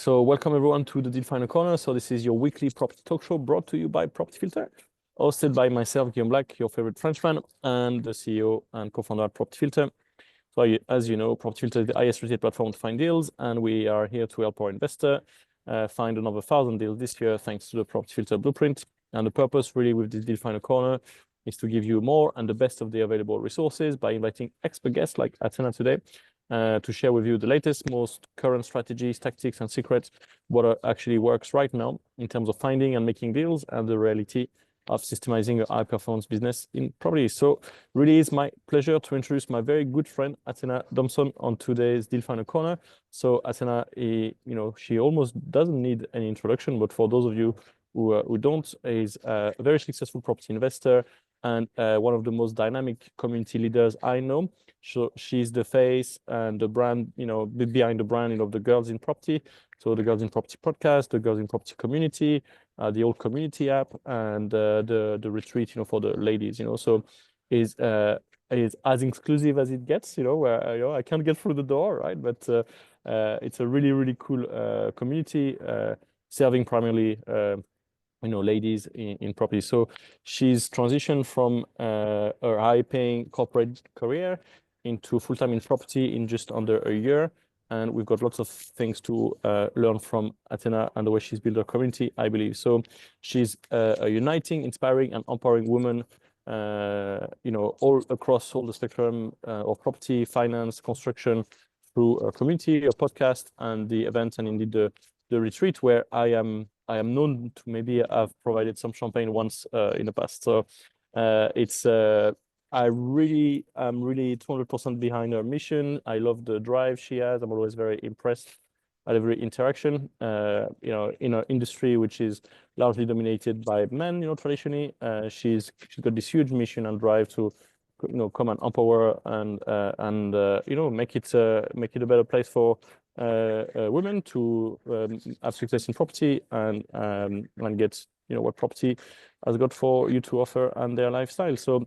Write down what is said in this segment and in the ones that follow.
So welcome everyone to the Deal Finder Corner. So this is your weekly property talk show brought to you by Property Filter, hosted by myself, Guillaume Black, your favorite Frenchman, and the CEO and co-founder at Property Filter. So as you know, Property Filter is the highest rated platform to find deals, and we are here to help our investor find another 1,000 deals this year thanks to the Property Filter blueprint. And the purpose really with the Deal Finder Corner is to give you more and the best of the available resources by inviting expert guests like Athena today to share with you the latest, most current strategies, tactics, and secrets, what actually works right now in terms of finding and making deals and the reality of systemizing a high-performance business in property. So really it's my pleasure to introduce my very good friend, Athena Dobson, on today's Deal Finder Corner. So Athena, she almost doesn't need any introduction, but for those of you who don't, is a very successful property investor and one of the most dynamic community leaders I know. So she's the face and the brand, behind the brand of the Girls in Property. So the Girls in Property podcast, the Girls in Property community, the old community app, and the retreat, for the ladies, so is as exclusive as it gets, where I can't get through the door, right? But it's a really, really cool community serving primarily ladies in property. So she's transitioned from her high-paying corporate career into full-time in property in just under a year. And we've got lots of things to learn from Athena and the way she's built her community, I believe. So she's a uniting, inspiring, and empowering woman, all across all the spectrum of property, finance, construction, through a community, a podcast, and the events, and indeed the retreat, where I am known to maybe have provided some champagne once in the past. So I'm really 200% behind her mission. I love the drive she has. I'm always very impressed at every interaction. In an industry which is largely dominated by men, traditionally, she's got this huge mission and drive to, come and empower and make it a better place for women to have success in property and get what property has got for you to offer and their lifestyle. So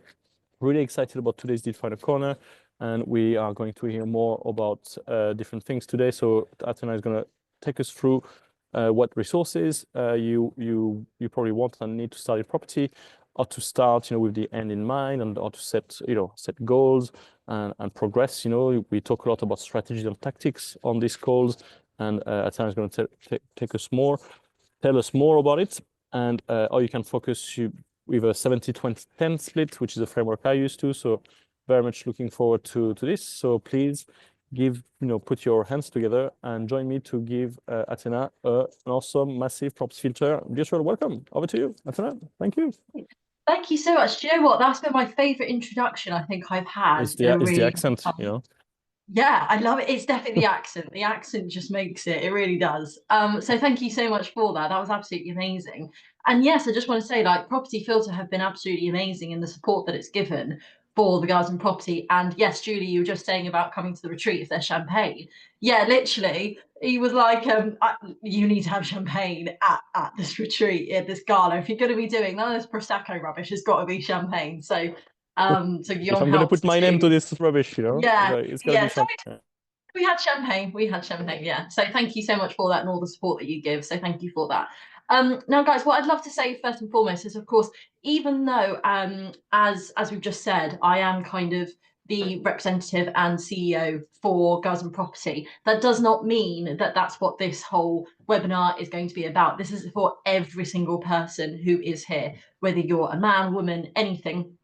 really excited about today's Deal Finder Corner, and we are going to hear more about different things today. So Athena is going to take us through what resources you probably want and need to start your property, or to start with the end in mind, and or to set goals and progress. We talk a lot about strategies and tactics on these calls, and Athena is going to tell us more about it, and how you can focus with a 70-20-10 split, which is a framework I use too. So very much looking forward to this. So please put your hands together and join me to give Athena an awesome, massive Property Filter virtual welcome. Over to you, Athena. Thank you. Thank you so much. Do you know what? That's been my favorite introduction I think I've had. It's the accent, Yeah, I love it. It's definitely the accent. The accent just makes it. It really does. So thank you so much for that. That was absolutely amazing. And yes, I just want to say, Property Filter have been absolutely amazing in the support that it's given for the Girls in Property. And yes, Julie, you were just saying about coming to the retreat if there's champagne. Yeah, literally, he was like, you need to have champagne at this retreat, at this gala. If you're going to be doing none of this Prosecco rubbish, it's got to be champagne. So so if I'm going to put my name to this rubbish, yeah, it's going to be champagne. We had champagne, yeah. So thank you so much for that and all the support that you give. So thank you for that. Now, guys, what I'd love to say first and foremost is, of course, even though, as we've just said, I am kind of the representative and CEO for Girls in Property, that does not mean that that's what this whole webinar is going to be about. This is for every single person who is here, whether you're a man, woman, anything.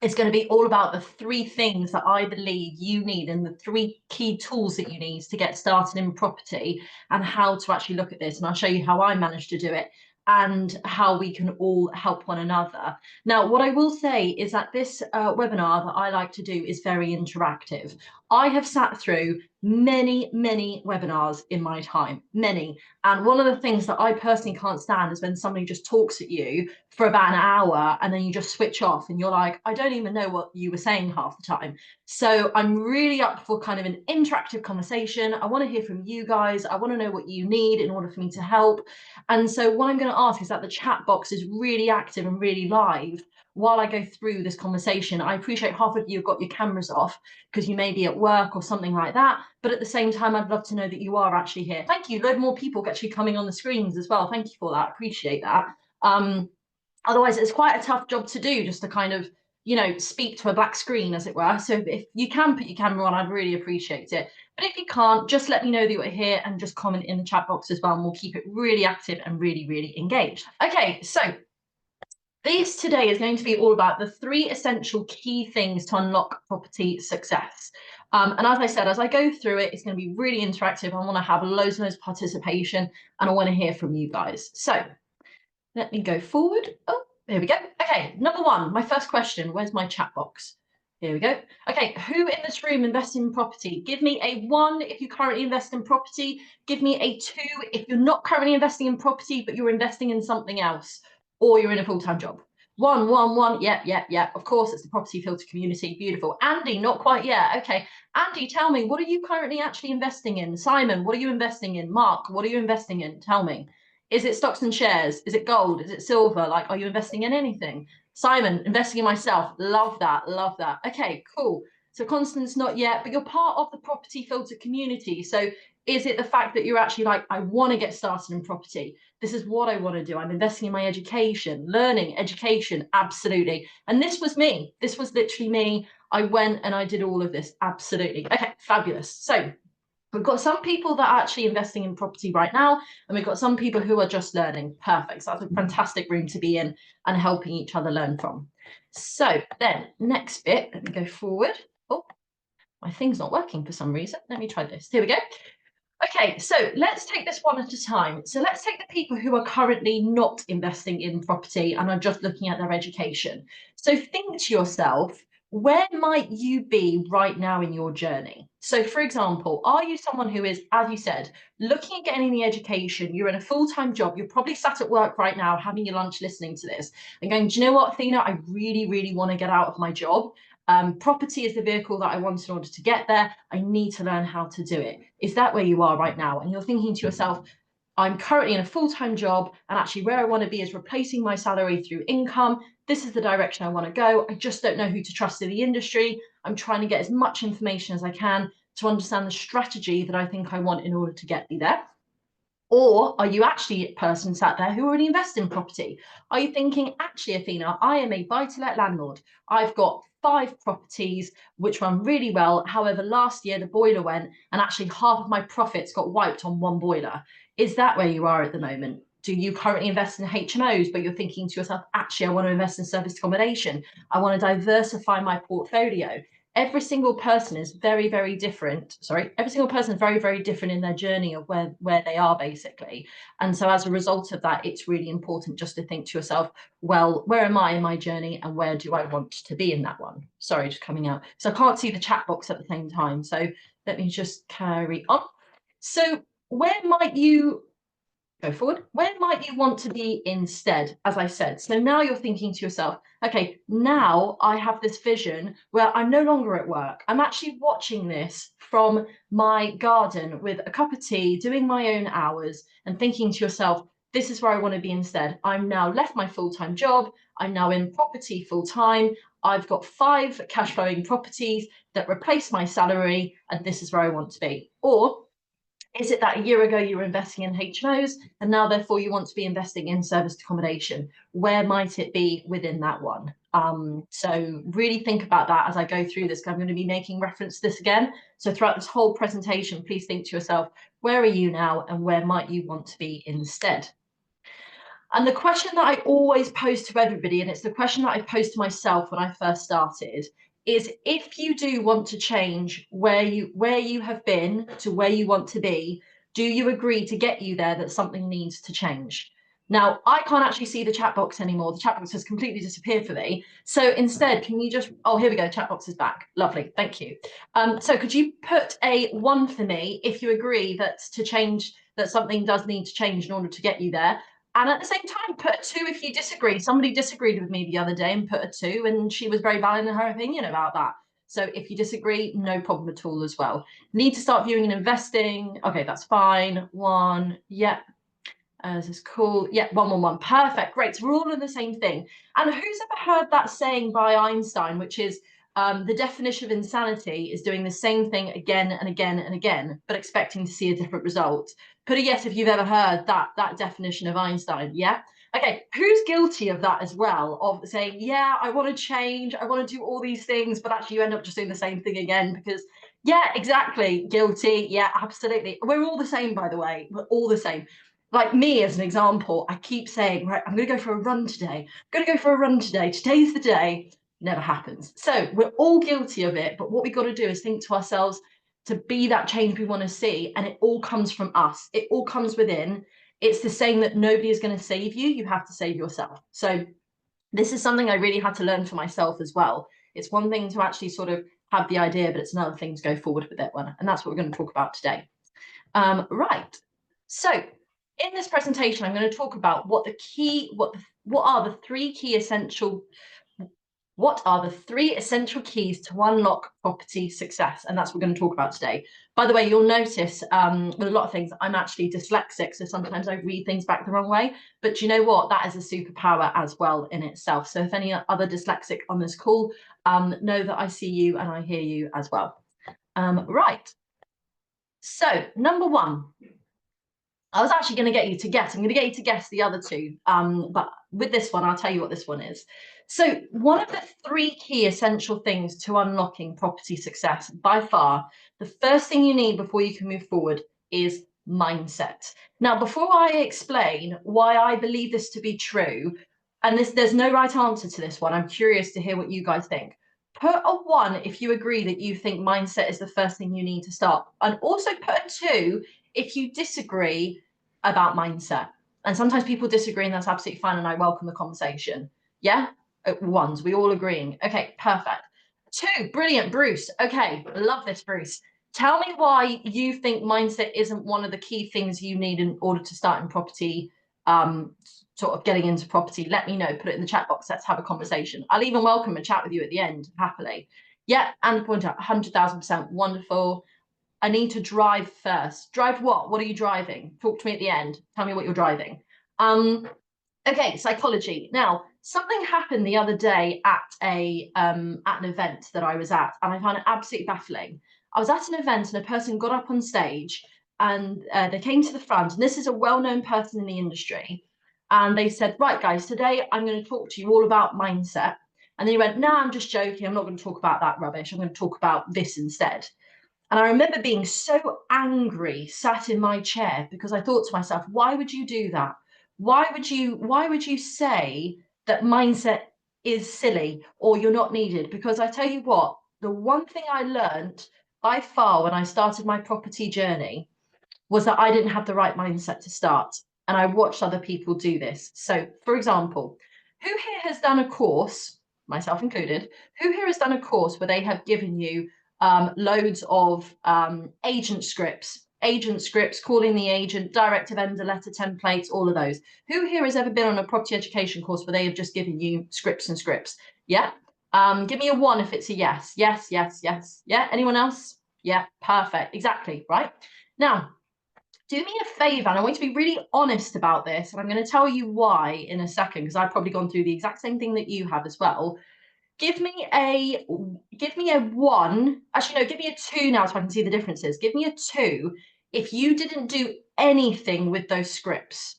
It's going to be all about the three things that I believe you need and the three key tools that you need to get started in property, and how to actually look at this. And I'll show you how I managed to do it and how we can all help one another. Now, what I will say is that this webinar that I like to do is very interactive. I have sat through many webinars in my time, many. And one of the things that I personally can't stand is when somebody just talks at you for about an hour and then you just switch off and you're like, I don't even know what you were saying half the time. So I'm really up for kind of an interactive conversation. I want to hear from you guys. I want to know what you need in order for me to help. And so what I'm going to ask is that the chat box is really active and really live while I go through this conversation. I appreciate half of you have got your cameras off because you may be at work or something like that, but at the same time, I'd love to know that you are actually here. Thank you. Load more people actually coming on the screens as well. Thank you for that. Appreciate that. Otherwise, it's quite a tough job to do, just to kind of, you know, speak to a black screen, as it were. So if you can put your camera on, I'd really appreciate it. But if you can't, just let me know that you're here and just comment in the chat box as well, and we'll keep it really active and really, really engaged. Okay, so this today is going to be all about the 3 essential key things to unlock property success. And as I said, as I go through it, it's going to be really interactive. I want to have loads and loads of participation, and I want to hear from you guys. So let me go forward. Oh, here we go. Okay, number 1, my first question. Where's my chat box? Here we go. Okay, who in this room invests in property? Give me a 1 if you currently invest in property. Give me a 2 if you're not currently investing in property, but you're investing in something else, or you're in a full-time job. 1, 1, 1. Yep. Of course, it's the property filter community. Beautiful. Andy, not quite yet. Okay. Andy, tell me, what are you currently actually investing in? Simon, what are you investing in? Mark, what are you investing in? Tell me. Is it stocks and shares? Is it gold? Is it silver? Like, are you investing in anything? Simon, investing in myself. Love that. Love that. Okay, cool. So Constance, not yet, but you're part of the property filter community. So is it the fact that you're actually like, I want to get started in property? This is what I want to do. I'm investing in my education, learning, education. Absolutely. And this was me. This was literally me. I went and I did all of this. Absolutely. Okay, fabulous. So we've got some people that are actually investing in property right now, and we've got some people who are just learning. Perfect. So that's a fantastic room to be in and helping each other learn from. So then next bit, let me go forward. Oh, my thing's not working for some reason. Let me try this. Here we go. Okay, so let's take this one at a time. So let's take the people who are currently not investing in property and are just looking at their education. So think to yourself, where might you be right now in your journey? So for example, are you someone who is, as you said, looking at getting the education, you're in a full-time job, you're probably sat at work right now having your lunch listening to this and going, do you know what, Athena, I really, really want to get out of my job. Property is the vehicle that I want in order to get there. I need to learn how to do it. Is that where you are right now? And you're thinking to yourself, I'm currently in a full-time job, and actually where I want to be is replacing my salary through income. This is the direction I want to go. I just don't know who to trust in the industry. I'm trying to get as much information as I can to understand the strategy that I think I want in order to get me there. Or are you actually a person sat there who already invests in property? Are you thinking, actually, Athena, I am a buy-to-let landlord. I've got 5 properties which run really well. However, last year the boiler went and actually half of my profits got wiped on 1 boiler. Is that where you are at the moment? Do you currently invest in HMOs, but you're thinking to yourself, actually, I want to invest in service accommodation. I want to diversify my portfolio. Every single person is very, very different. Every single person is very, very different in their journey of where they are, basically. And so as a result of that, it's really important just to think to yourself, well, where am I in my journey and where do I want to be in that one? Sorry, just coming out. So I can't see the chat box at the same time. So let me just carry on. So where might you go forward? Where might you want to be instead, as I said? So now you're thinking to yourself, okay, now I have this vision where I'm no longer at work. I'm actually watching this from my garden with a cup of tea, doing my own hours and thinking to yourself, this is where I want to be instead. I'm now left my full-time job. I'm now in property full-time. I've got 5 cash flowing properties that replace my salary, and this is where I want to be. Or is it that a year ago you were investing in HMOs and now therefore you want to be investing in serviced accommodation? Where might it be within that one? So really think about that as I go through this, because I'm going to be making reference to this again. So throughout this whole presentation, please think to yourself, where are you now and where might you want to be instead? And the question that I always pose to everybody, and it's the question that I posed to myself when I first started, is if you do want to change where you have been to where you want to be, do you agree to get you there that something needs to change? Now, I can't actually see the chat box anymore. The chat box has completely disappeared for me. So instead, can you just, oh, here we go. Chat box is back. Lovely. Thank you. So could you put a 1 for me if you agree that to change, that something does need to change in order to get you there? And at the same time, put a 2 if you disagree. Somebody disagreed with me the other day and put a 2, and she was very valid in her opinion about that. So if you disagree, no problem at all as well. Need to start viewing and investing. Okay, that's fine. 1, yeah. This is cool. Yeah, 1, 1, 1. Perfect. Great. So we're all in the same thing. And who's ever heard that saying by Einstein, which is, The definition of insanity is doing the same thing again and again and again, but expecting to see a different result. Put a yes if you've ever heard that definition of Einstein. Yeah. Okay, who's guilty of that as well? Of saying, yeah, I want to change, I want to do all these things, but actually you end up just doing the same thing again because, yeah, exactly, guilty. Yeah, absolutely. We're all the same, by the way. We're all the same. Like me, as an example, I keep saying, right, I'm going to go for a run today. I'm going to go for a run today. Today's the day. Never happens. So we're all guilty of it. But what we've got to do is think to ourselves to be that change we want to see. And it all comes from us. It all comes within. It's the saying that nobody is going to save you. You have to save yourself. So this is something I really had to learn for myself as well. It's one thing to actually sort of have the idea, but it's another thing to go forward with it one. And that's what we're going to talk about today. Right. So in this presentation, I'm going to talk about what are the three essential keys to unlock property success, and that's what we're going to talk about today. By the way, you'll notice with a lot of things, I'm actually dyslexic, so sometimes I read things back the wrong way. But you know what? That is a superpower as well in itself. So if any other dyslexic on this call, know that I see you and I hear you as well. Right. So number one. I was actually going to get you to guess. I'm going to get you to guess the other two. But with this one, I'll tell you what this one is. So one of the three key essential things to unlocking property success, by far, the first thing you need before you can move forward is mindset. Now, before I explain why I believe this to be true, and there's no right answer to this one, I'm curious to hear what you guys think. Put a 1 if you agree that you think mindset is the first thing you need to start. And also put a 2 if you disagree about mindset. And sometimes people disagree, and that's absolutely fine. And I welcome the conversation. Yeah, ones, we all agreeing. Okay, perfect. 2, brilliant, Bruce. Okay, love this, Bruce. Tell me why you think mindset isn't one of the key things you need in order to start in property, sort of getting into property. Let me know, put it in the chat box. Let's have a conversation. I'll even welcome a chat with you at the end, happily. Yeah, and point out 100,000%, wonderful. I need to drive first. Drive what? What are you driving? Talk to me at the end. Tell me what you're driving. Okay, psychology. Now, something happened the other day at an event that I was at, and I found it absolutely baffling. I was at an event and a person got up on stage and they came to the front, and this is a well-known person in the industry. And they said, right, guys, today I'm going to talk to you all about mindset. And then he went, no, I'm just joking. I'm not going to talk about that rubbish. I'm going to talk about this instead. And I remember being so angry, sat in my chair, because I thought to myself, why would you do that? Why would you say that mindset is silly or you're not needed? Because I tell you what, the one thing I learned by far when I started my property journey was that I didn't have the right mindset to start. And I watched other people do this. So, for example, who here has done a course, myself included, who here has done a course where they have given you loads of agent scripts, calling the agent, directive ender letter templates, all of those? Who here has ever been on a property education course where they have just given you scripts and scripts? Yeah. Give me a 1 if it's a yes. Yes, yes, yes. Yeah. Anyone else? Yeah, perfect. Exactly. Right. Now, do me a favor, and I want you to be really honest about this, and I'm going to tell you why in a second, because I've probably gone through the exact same thing that you have as well. Give me a 1. Actually, no, give me a 2 now so I can see the differences. Give me a 2 if you didn't do anything with those scripts,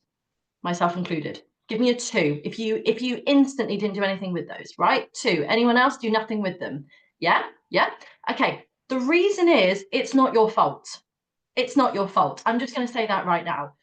myself included. Give me a 2 if you instantly didn't do anything with those, right? 2. Anyone else do nothing with them? Yeah? Yeah? Okay. The reason is it's not your fault. It's not your fault. I'm just going to say that right now.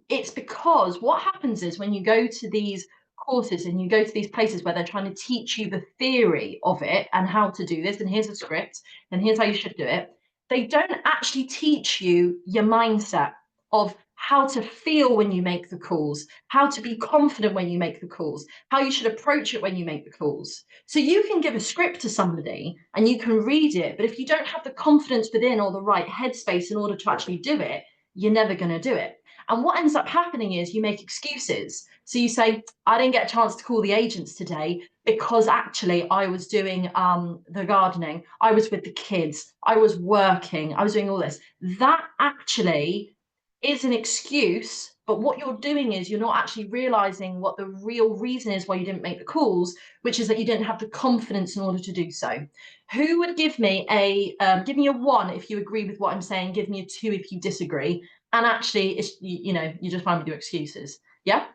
It's because what happens is when you go to these courses and you go to these places where they're trying to teach you the theory of it and how to do this, and here's a script, and here's how you should do it, they don't actually teach you your mindset of how to feel when you make the calls, how to be confident when you make the calls, how you should approach it when you make the calls. So you can give a script to somebody and you can read it, but if you don't have the confidence within or the right headspace in order to actually do it, you're never going to do it. And what ends up happening is you make excuses. So you say, I didn't get a chance to call the agents today because actually I was doing the gardening, I was with the kids, I was working, I was doing all this. That actually is an excuse But what you're doing is you're not actually realizing what the real reason is why you didn't make the calls, which is that you didn't have the confidence in order to do so. Who would give me a 1 if you agree with what I'm saying, give me a 2 if you disagree, and actually it's, you know, you just find with your excuses. Yeah,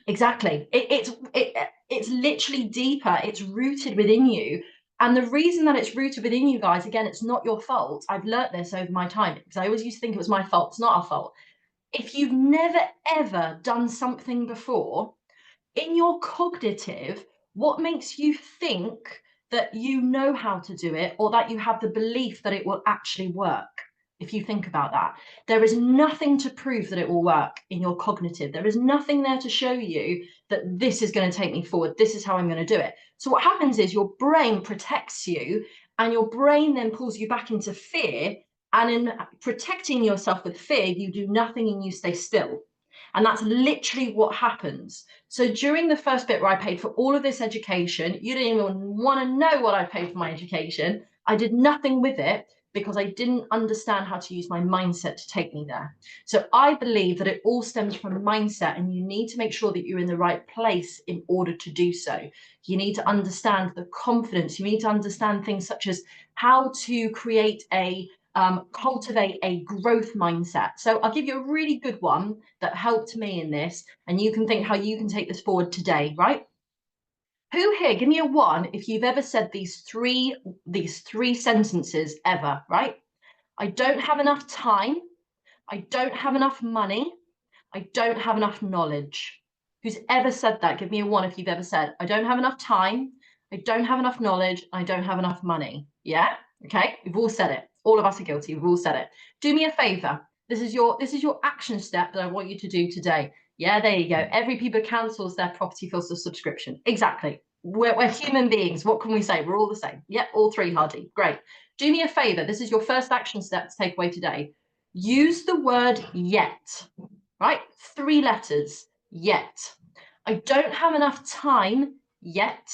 exactly. It's literally deeper, it's rooted within you. And the reason that it's rooted within you guys, again, it's not your fault. I've learnt this over my time, because I always used to think it was my fault. It's not our fault. If you've never ever done something before, in your cognitive, what makes you think that you know how to do it, or that you have the belief that it will actually work? If you think about that, there is nothing to prove that it will work in your cognitive. There is nothing there to show you that this is going to take me forward. This is how I'm going to do it. So what happens is your brain protects you, and your brain then pulls you back into fear. And in protecting yourself with fear, you do nothing and you stay still. And that's literally what happens. So during the first bit where I paid for all of this education, you didn't even want to know what I paid for my education. I did nothing with it because I didn't understand how to use my mindset to take me there. So I believe that it all stems from mindset, and you need to make sure that you're in the right place in order to do so. You need to understand the confidence. You need to understand things such as how to create cultivate a growth mindset. So I'll give you a really good one that helped me in this, and you can think how you can take this forward today, right? Who here, give me a 1 if you've ever said these three sentences ever, right? I don't have enough time, I don't have enough money, I don't have enough knowledge. Who's ever said that? Give me a 1 if you've ever said, I don't have enough time, I don't have enough knowledge, I don't have enough money. Yeah, okay, we've all said it. All of us are guilty, we've all said it. Do me a favor. This is your action step that I want you to do today. Yeah, there you go. Every people cancels their property filter subscription. Exactly. We're human beings. What can we say? We're all the same. Yep, all 3, Hardy. Great. Do me a favor. This is your first action step to take away today. Use the word yet, right? 3 letters, yet. I don't have enough time yet.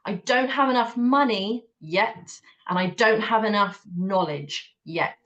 I don't have enough money yet. And I don't have enough knowledge yet.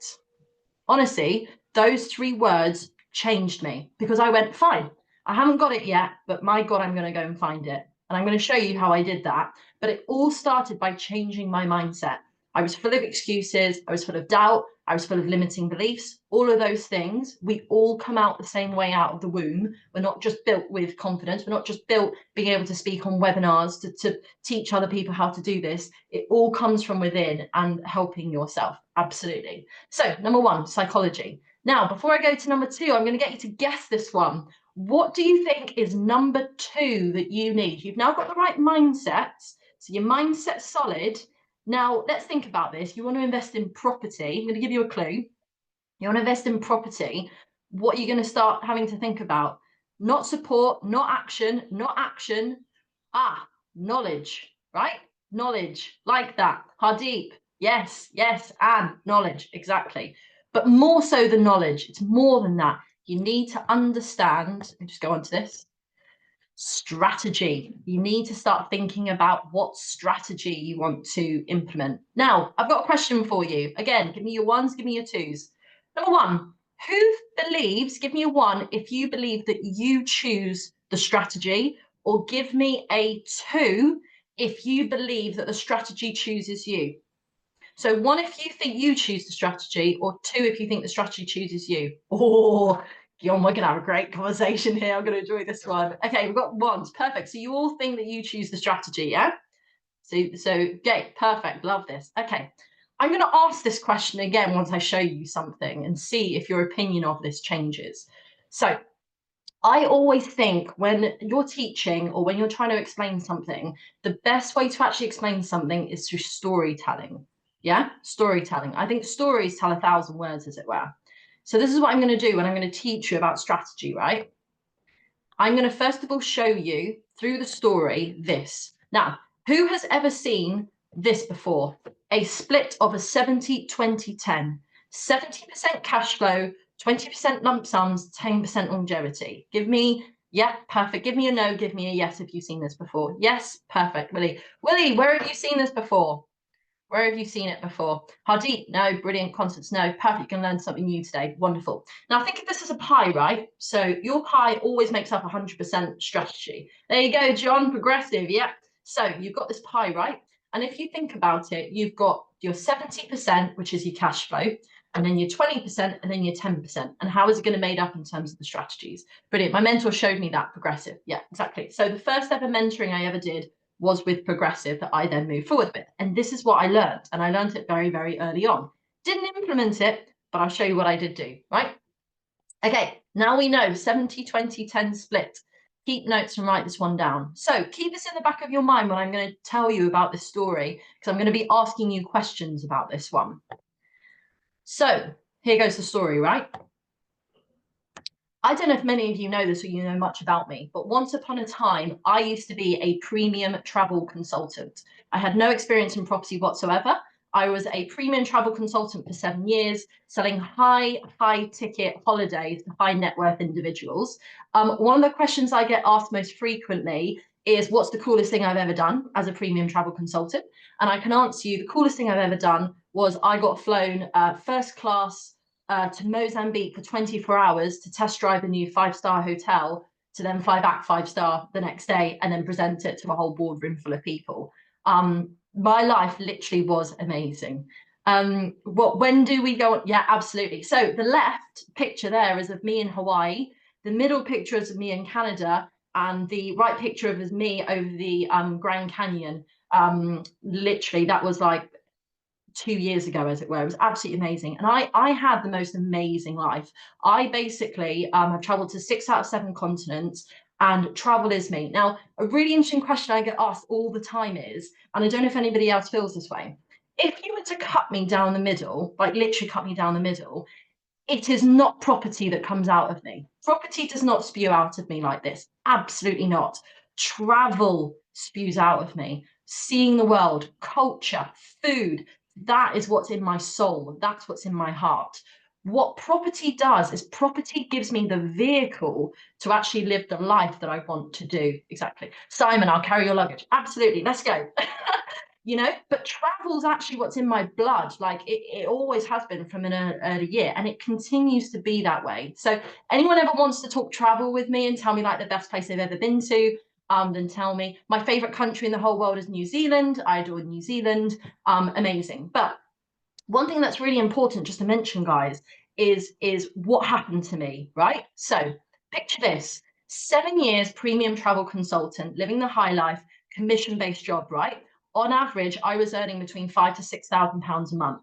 Honestly, those 3 words changed me, because I went, fine, I haven't got it yet, but my God, I'm going to go and find it. And I'm going to show you how I did that. But it all started by changing my mindset. I was full of excuses. I was full of doubt. I was full of limiting beliefs. All of those things, we all come out the same way out of the womb. We're not just built with confidence. We're not just built being able to speak on webinars to teach other people how to do this. It all comes from within and helping yourself. Absolutely. So number 1, psychology. Now, before I go to number 2, I'm going to get you to guess this one. What do you think is number 2 that you need? You've now got the right mindset. So your mindset's solid. Now, let's think about this. You want to invest in property. I'm going to give you a clue. You want to invest in property. What are you going to start having to think about? Not support, not action, not action. Knowledge, right? Knowledge, like that. Hardeep, yes, and knowledge, exactly. But more so than knowledge, it's more than that. You need to understand, just go on to this, strategy. You need to start thinking about what strategy you want to implement. Now, I've got a question for you. Again, give me your 1s, give me your 2s. Number 1, who believes, give me a 1 if you believe that you choose the strategy, or give me a 2 if you believe that the strategy chooses you. So 1 if you think you choose the strategy, or 2 if you think the strategy chooses you. Oh, Guillaume, we're going to have a great conversation here. I'm going to enjoy this one. Okay, we've got 1s. Perfect. So you all think that you choose the strategy, yeah? So okay, perfect. Love this. Okay. I'm going to ask this question again once I show you something and see if your opinion of this changes. So I always think when you're teaching or when you're trying to explain something, the best way to actually explain something is through storytelling. Yeah, storytelling. I think stories tell 1,000 words, as it were. So this is what I'm going to do when I'm going to teach you about strategy, right? I'm going to first of all show you through the story this. Now, who has ever seen this before? A split of a 70-20-10. 70% cash flow, 20% lump sums, 10% longevity. Give me, yeah, perfect. Give me a no, give me a yes if you've seen this before. Yes, perfect. Willie, where have you seen this before? Where have you seen it before? Hardeep, no. Brilliant. Constance, no. Perfect. You can learn something new today. Wonderful. Now think of this as a pie, right? So your pie always makes up 100% strategy. There you go, John. Progressive. Yeah. So you've got this pie, right? And if you think about it, you've got your 70%, which is your cash flow, and then your 20%, and then your 10%. And how is it going to be made up in terms of the strategies? Brilliant. My mentor showed me that progressive. Yeah, exactly. So the first ever mentoring I ever did was with progressive that I then moved forward with. And this is what I learned. And I learned it very, very early on. Didn't implement it, but I'll show you what I did do, right? Okay, now we know 70, 20, 10 split. Keep notes and write this one down. So keep this in the back of your mind when I'm going to tell you about this story, because I'm going to be asking you questions about this one. So here goes the story, right? I don't know if many of you know this or you know much about me, but once upon a time, I used to be a premium travel consultant. I had no experience in property whatsoever. I was a premium travel consultant for 7 years, selling high ticket holidays to high net worth individuals. One of the questions I get asked most frequently is, what's the coolest thing I've ever done as a premium travel consultant? And I can answer you, the coolest thing I've ever done was I got flown first class to Mozambique for 24 hours to test drive a new 5-star hotel, to then fly back 5-star the next day and then present it to a whole boardroom full of people. My life literally was amazing. When do we go on? Yeah, absolutely. So the left picture there is of me in Hawaii. The middle picture is of me in Canada, and the right picture of is me over the Grand Canyon. Literally, that was like 2 years ago, as it were. It was absolutely amazing. And I had the most amazing life. I basically have traveled to 6 out of 7 continents, and travel is me. Now, a really interesting question I get asked all the time is, and I don't know if anybody else feels this way, if you were to cut me down the middle, like literally cut me down the middle, it is not property that comes out of me. Property does not spew out of me like this. Absolutely not. Travel spews out of me. Seeing the world, culture, food, that is what's in my soul. That's what's in my heart. What property does is property gives me the vehicle to actually live the life that I want to do. Exactly. Simon, I'll carry your luggage. Absolutely. Let's go. You know, but travel's actually what's in my blood. Like it always has been from an early year, and it continues to be that way. So anyone ever wants to talk travel with me and tell me like the best place they've ever been to, then tell me. My favorite country in the whole world is New Zealand. I adore New Zealand. Amazing. But one thing that's really important just to mention, guys, is what happened to me, right? So picture this: 7 years premium travel consultant, living the high life, commission-based job, right? On average, I was earning between £5,000 to £6,000 a month,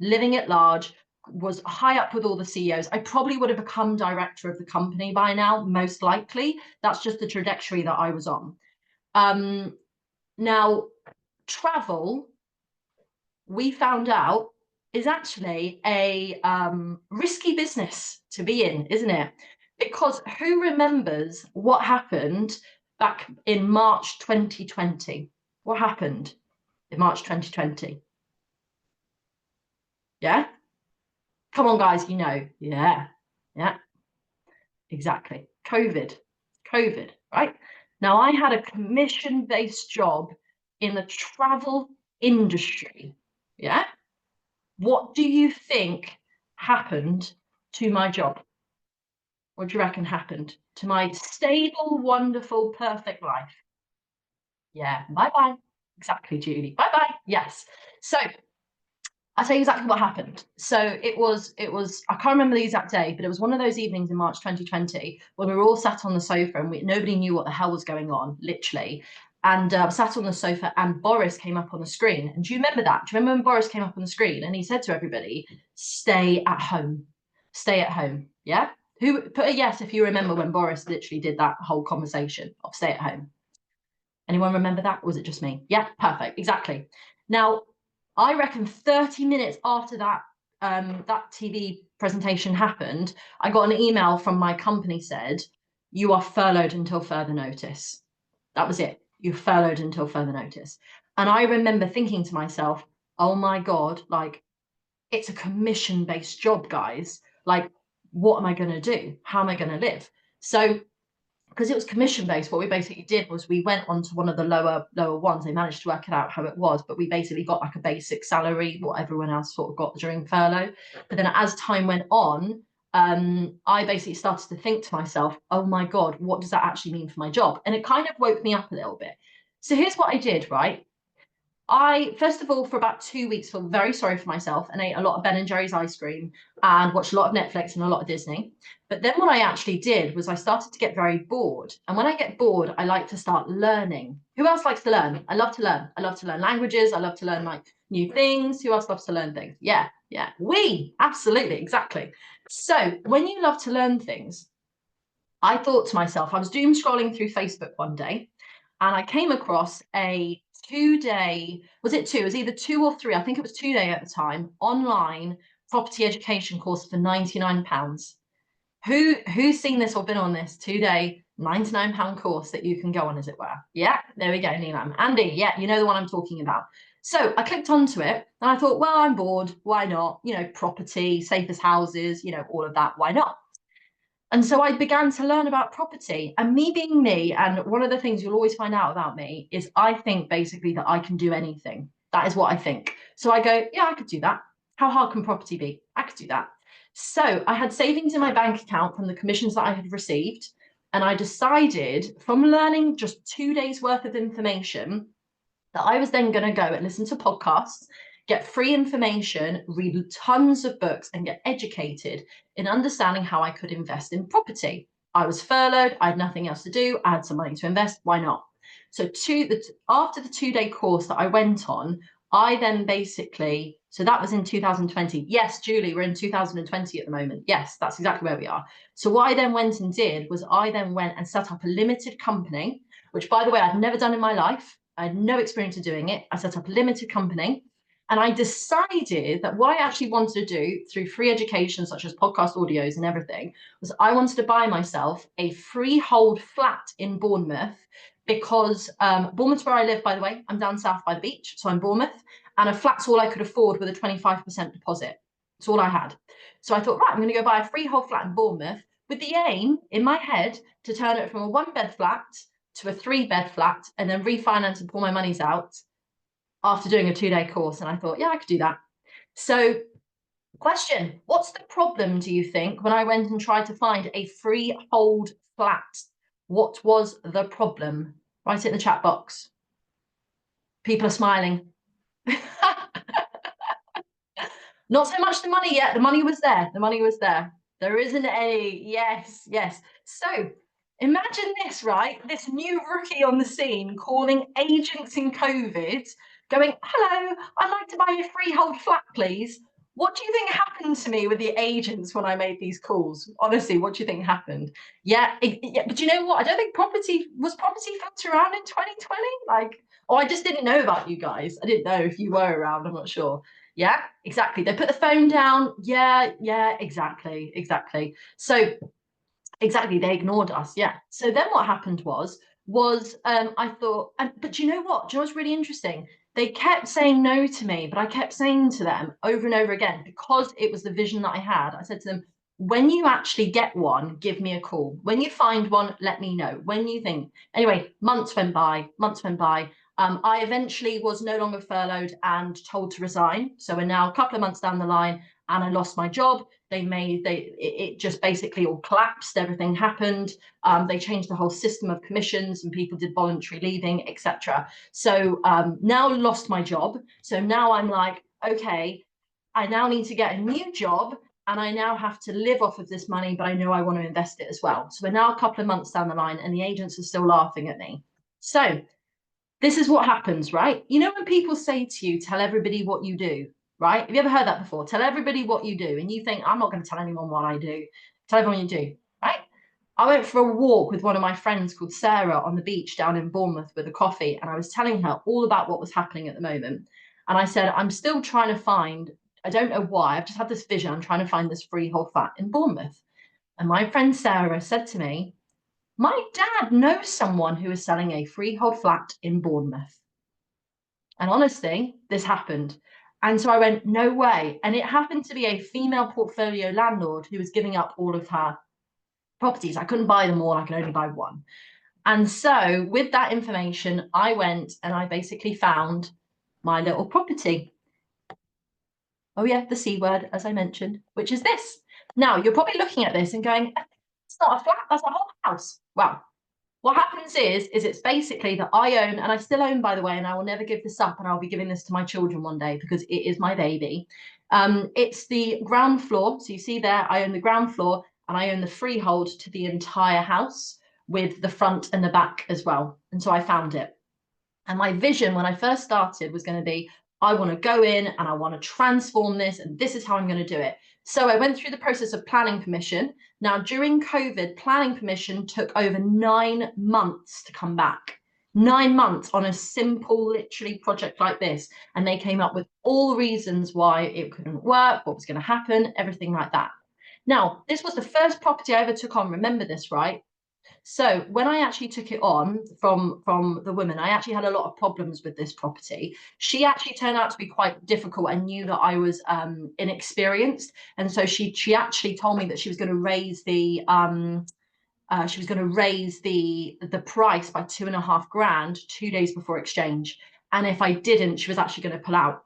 living at large, was high up with all the CEOs. I probably would have become director of the company by now, most likely. That's just the trajectory that I was on. Now, travel, we found out, is actually a risky business to be in, isn't it? Because who remembers what happened back in March 2020? What happened in March 2020? Yeah? Come on, guys, you know. Yeah. Yeah. Exactly. COVID, right? Now, I had a commission-based job in the travel industry. Yeah? What do you think happened to my job? What do you reckon happened to my stable, wonderful, perfect life? Yeah, bye-bye. Exactly, Julie. Bye-bye. Yes. So I'll tell you exactly what happened. So it was, I can't remember the exact day, but it was one of those evenings in March 2020 when we were all sat on the sofa and nobody knew what the hell was going on, literally. And sat on the sofa, and Boris came up on the screen. And do you remember that? Do you remember when Boris came up on the screen and he said to everybody, stay at home, stay at home. Yeah. Who put a yes if you remember when Boris literally did that whole conversation of stay at home? Anyone remember that? Or was it just me? Yeah, perfect. Exactly. Now, I reckon 30 minutes after that that TV presentation happened, I got an email from my company said, you are furloughed until further notice. That was it. You furloughed until further notice. And I remember thinking to myself, oh my God, like it's a commission-based job, guys. Like, what am I going to do? How am I going to live? So because it was commission based, what we basically did was we went on to one of the lower ones. They managed to work it out how it was, but we basically got like a basic salary, what everyone else sort of got during furlough. But then as time went on, I basically started to think to myself, oh my God, what does that actually mean for my job? And it kind of woke me up a little bit. So here's what I did, right? I, first of all, for about 2 weeks, felt very sorry for myself and ate a lot of Ben and Jerry's ice cream and watched a lot of Netflix and a lot of Disney. But then what I actually did was I started to get very bored. And when I get bored, I like to start learning. Who else likes to learn? I love to learn. I love to learn languages. I love to learn like new things. Who else loves to learn things? Yeah, yeah. We, absolutely, exactly. So when you love to learn things, I thought to myself, I was doom scrolling through Facebook one day and I came across a 2-day, was it two? It was either 2 or 3. I think it was 2-day at the time, online property education course for £99. Who's seen this or been on this 2-day £99 course that you can go on, as it were? Yeah, there we go, Neelam. Andy, yeah, you know the one I'm talking about. So I clicked onto it and I thought, well, I'm bored. Why not? You know, property, safest houses, you know, all of that. Why not? And so I began to learn about property. And me being me, and one of the things you'll always find out about me is I think basically that I can do anything. That is what I think. So I go, yeah, I could do that. How hard can property be? I could do that. So I had savings in my bank account from the commissions that I had received. And I decided from learning just 2 days worth of information that I was then going to go and listen to podcasts, get free information, read tons of books, and get educated in understanding how I could invest in property. I was furloughed. I had nothing else to do. I had some money to invest. Why not? So after the 2-day course that I went on, I then basically, so that was in 2020. Yes, Julie, we're in 2020 at the moment. Yes, that's exactly where we are. So what I then went and did was I then went and set up a limited company, which by the way, I'd never done in my life. I had no experience of doing it. I set up a limited company and I decided that what I actually wanted to do through free education, such as podcast audios and everything, was I wanted to buy myself a freehold flat in Bournemouth because Bournemouth's where I live, by the way. I'm down south by the beach, so I'm Bournemouth, and a flat's all I could afford with a 25% deposit. It's all I had. So I thought, right, I'm going to go buy a freehold flat in Bournemouth with the aim in my head to turn it from a 1-bed flat to a 3-bed flat and then refinance and pull my monies out after doing a 2-day course. And I thought, yeah, I could do that. So question, what's the problem, do you think, when I went and tried to find a freehold flat? What was the problem? Write it in the chat box. People are smiling. Not so much the money yet. The money was there. The money was there. There isn't any. Yes, yes. So imagine this, right? This new rookie on the scene calling agents in COVID, going, hello, I'd like to buy a freehold flat, please. What do you think happened to me with the agents when I made these calls? Honestly, what do you think happened? Yeah, but you know what? I don't think property floating around in 2020. Like, oh, I just didn't know about you guys. I didn't know if you were around. I'm not sure. Yeah, exactly. They put the phone down. Yeah, exactly. So exactly, they ignored us. Yeah. So then what happened was I thought, but you know what? Do you know what's really interesting? They kept saying no to me, but I kept saying to them over and over again, because it was the vision that I had. I said to them, when you actually get one, give me a call. When you find one, let me know. When you think. Anyway, months went by. I eventually was no longer furloughed and told to resign. So we're now a couple of months down the line and I lost my job. It just basically all collapsed. Everything happened. They changed the whole system of commissions and people did voluntary leaving, etc. So now lost my job. So now I'm like, okay, I now need to get a new job and I now have to live off of this money, but I know I want to invest it as well. So we're now a couple of months down the line and the agents are still laughing at me. So this is what happens, right? You know, when people say to you, tell everybody what you do, right? Have you ever heard that before? Tell everybody what you do. And you think, I'm not going to tell anyone what I do. Tell everyone you do, right? I went for a walk with one of my friends called Sarah on the beach down in Bournemouth with a coffee. And I was telling her all about what was happening at the moment. And I said, I'm still trying to find, I don't know why, I've just had this vision. I'm trying to find this freehold flat in Bournemouth. And my friend Sarah said to me, my dad knows someone who is selling a freehold flat in Bournemouth. And honestly, this happened. And so I went, no way. And it happened to be a female portfolio landlord who was giving up all of her properties. I couldn't buy them all, I could only buy one. And so with that information, I went and I basically found my little property. Oh yeah, the C word, as I mentioned, which is this. Now, you're probably looking at this and going, it's not a flat, that's a whole house. Well, what happens is it's basically that I own, and I still own, by the way, and I will never give this up, and I'll be giving this to my children one day because it is my baby. It's the ground floor. So you see there, I own the ground floor and I own the freehold to the entire house with the front and the back as well. And so I found it. And my vision when I first started was going to be, I want to go in and I want to transform this, and this is how I'm going to do it. So I went through the process of planning permission. Now, during COVID, planning permission took over 9 months to come back. 9 months on a simple, literally project like this. And they came up with all reasons why it couldn't work, what was going to happen, everything like that. Now, this was the first property I ever took on. Remember this, right? So when I actually took it on from the woman, I actually had a lot of problems with this property. She actually turned out to be quite difficult and knew that I was inexperienced, and so she actually told me that she was going to raise the price by 2.5 grand 2 days before exchange, and if I didn't, she was actually going to pull out.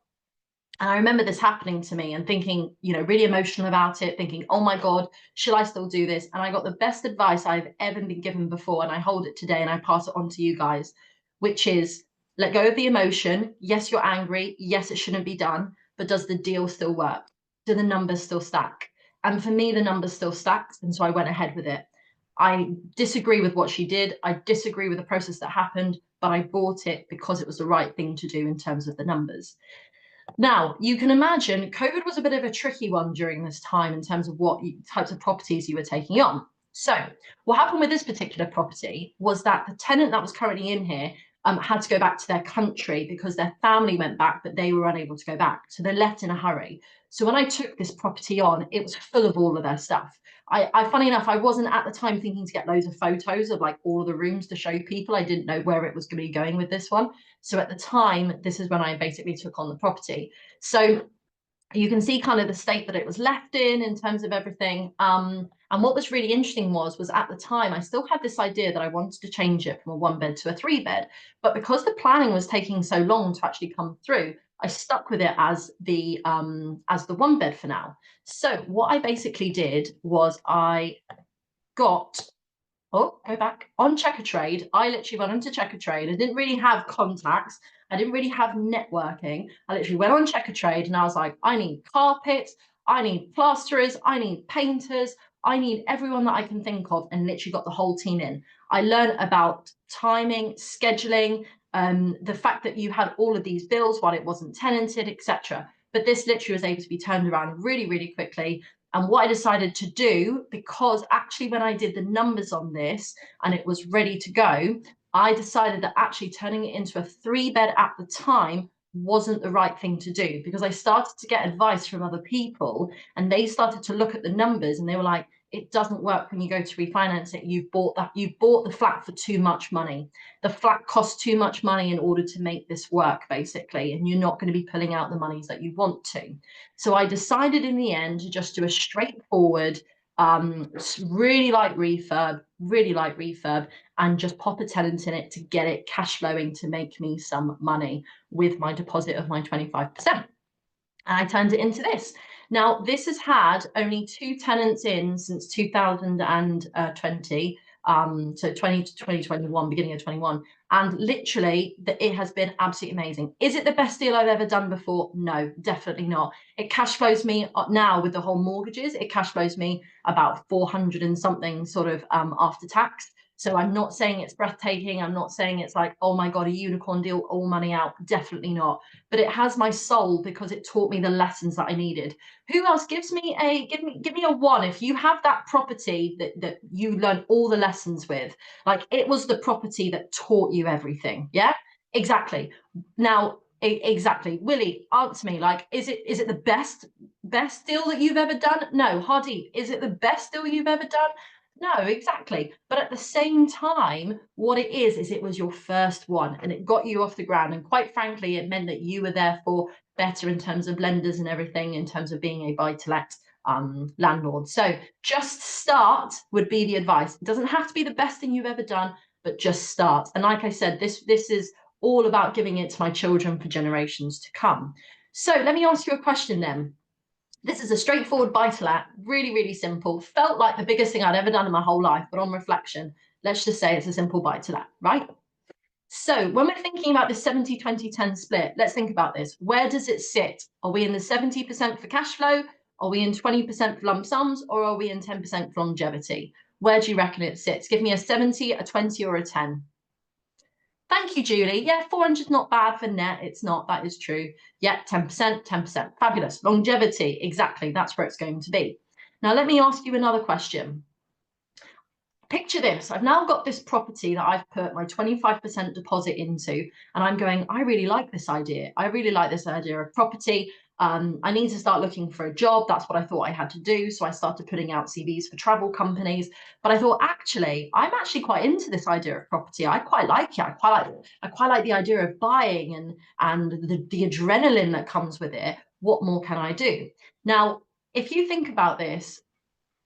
And I remember this happening to me and thinking, you know, really emotional about it, thinking, oh my God, should I still do this? And I got the best advice I've ever been given before. And I hold it today and I pass it on to you guys, which is let go of the emotion. Yes, you're angry. Yes, it shouldn't be done. But does the deal still work? Do the numbers still stack? And for me, the numbers still stacked. And so I went ahead with it. I disagree with what she did. I disagree with the process that happened, but I bought it because it was the right thing to do in terms of the numbers. Now, you can imagine COVID was a bit of a tricky one during this time in terms of what types of properties you were taking on. So what happened with this particular property was that the tenant that was currently in here had to go back to their country because their family went back, but they were unable to go back. So they left in a hurry. So when I took this property on, it was full of all of their stuff. Funny enough, I wasn't at the time thinking to get loads of photos of like all of the rooms to show people. I didn't know where it was going to be going with this one. So at the time, this is when I basically took on the property. So you can see kind of the state that it was left in terms of everything. And what was really interesting was at the time, I still had this idea that I wanted to change it from a 1-bed to a 3-bed. But because the planning was taking so long to actually come through, I stuck with it as the 1-bed for now. So what I basically did was I got go back on Checkatrade. I literally went onto Checkatrade. I didn't really have contacts. I didn't really have networking. I literally went on Checkatrade and I was like, I need carpets, I need plasterers, I need painters, I need everyone that I can think of, and literally got the whole team in. I learned about timing, scheduling, the fact that you had all of these bills while it wasn't tenanted, etc. But this literally was able to be turned around really, really quickly. And what I decided to do, because actually when I did the numbers on this and it was ready to go, I decided that actually turning it into a 3-bed at the time wasn't the right thing to do, because I started to get advice from other people and they started to look at the numbers and they were like, it doesn't work when you go to refinance it. You've bought the flat for too much money. The flat costs too much money in order to make this work, basically, and you're not going to be pulling out the monies that you want to. So I decided in the end to just do a straightforward, really light refurb, and just pop a tenant in it to get it cash flowing to make me some money with my deposit of my 25%. And I turned it into this. Now, this has had only 2 tenants in since 2020. So 2021, beginning of 21. And literally, it has been absolutely amazing. Is it the best deal I've ever done before? No, definitely not. It cash flows me now with the whole mortgages. It cash flows me about 400 and something sort of after tax. So I'm not saying it's breathtaking. I'm not saying it's like, oh my God, a unicorn deal, all money out. Definitely not. But it has my soul because it taught me the lessons that I needed. Who else gives me give me a 1 if you have that property that you learn all the lessons with? Like, it was the property that taught you everything. Yeah, exactly. Now, exactly. Willie, answer me. Like, is it the best deal that you've ever done? No. Hardy, is it the best deal you've ever done? No, exactly. But at the same time, what it is it was your first one and it got you off the ground. And quite frankly, it meant that you were therefore better in terms of lenders and everything, in terms of being a buy-to-let landlords. So just start would be the advice. It doesn't have to be the best thing you've ever done, but just start. And like I said, this is all about giving it to my children for generations to come. So let me ask you a question then. This is a straightforward buy-to-let, really, really simple. Felt like the biggest thing I'd ever done in my whole life, but on reflection, let's just say it's a simple buy-to-let, right? So when we're thinking about the 70-20-10 split, let's think about this. Where does it sit? Are we in the 70% for cash flow? Are we in 20% for lump sums? Or are we in 10% for longevity? Where do you reckon it sits? Give me a 70, a 20, or a 10. Thank you, Julie. Yeah, 400 is not bad for net. It's not. That is true. Yeah, 10%, 10%. Fabulous. Longevity, exactly. That's where it's going to be. Now, let me ask you another question. Picture this. I've now got this property that I've put my 25% deposit into, and I'm going, I really like this idea. I really like this idea of property. I need to start looking for a job. That's what I thought I had to do. So I started putting out CVs for travel companies. But I thought, I'm actually quite into this idea of property. I quite like it. I quite like the idea of buying and the adrenaline that comes with it. What more can I do? Now, if you think about this,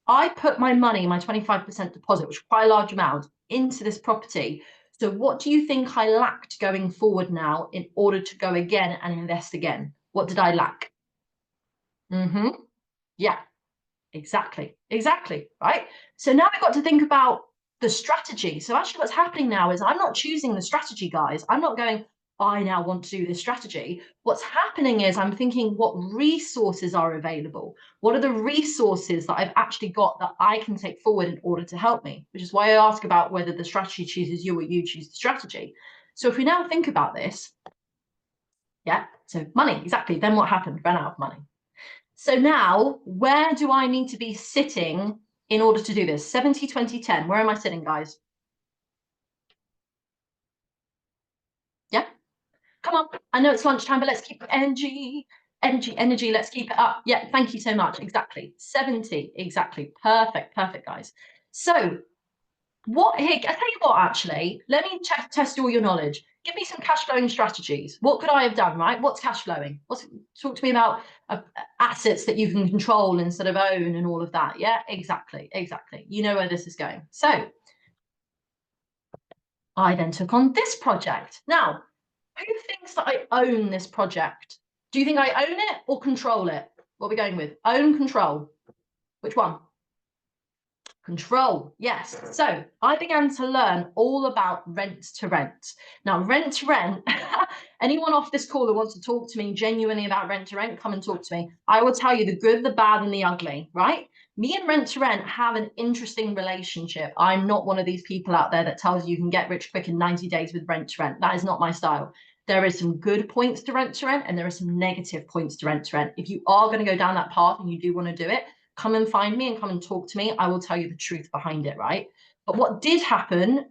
I put my money, my 25% deposit, which is quite a large amount, into this property. So what do you think I lacked going forward now in order to go again and invest again? What did I lack? Yeah, exactly, right? So now I've got to think about the strategy. So actually what's happening now is I'm not choosing the strategy, guys. I'm not going, I now want to do this strategy. What's happening is I'm thinking, what resources are available? What are the resources that I've actually got that I can take forward in order to help me? Which is why I ask about whether the strategy chooses you or you choose the strategy. So if we now think about this, yeah, so money, exactly. Then what happened? Ran out of money. So now, where do I need to be sitting in order to do this? 70, 20, 10. Where am I sitting, guys? Yeah? Come on. I know it's lunchtime, but let's keep energy. Let's keep it up. Yeah, thank you so much. Exactly. 70. Exactly. Perfect, guys. So I tell you what, actually, let me test all your knowledge. Give me some cash flowing strategies. What could I have done, right? What's cash flowing? Talk to me about assets that you can control instead of own and all of that. Yeah, exactly. You know where this is going. So I then took on this project. Now, who thinks that I own this project? Do you think I own it or control it? What are we going with? Own, control. Which one? Control, yes. So I began to learn all about rent to rent. Now, rent to rent, anyone off this call who wants to talk to me genuinely about rent to rent, come and talk to me. I will tell you the good, the bad, and the ugly, right? Me and rent to rent have an interesting relationship. I'm not one of these people out there that tells you can get rich quick in 90 days with rent to rent. That is not my style. There is some good points to rent and there are some negative points to rent. If you are going to go down that path and you do want to do it, come and find me and come and talk to me. I will tell you the truth behind it, right? But what did happen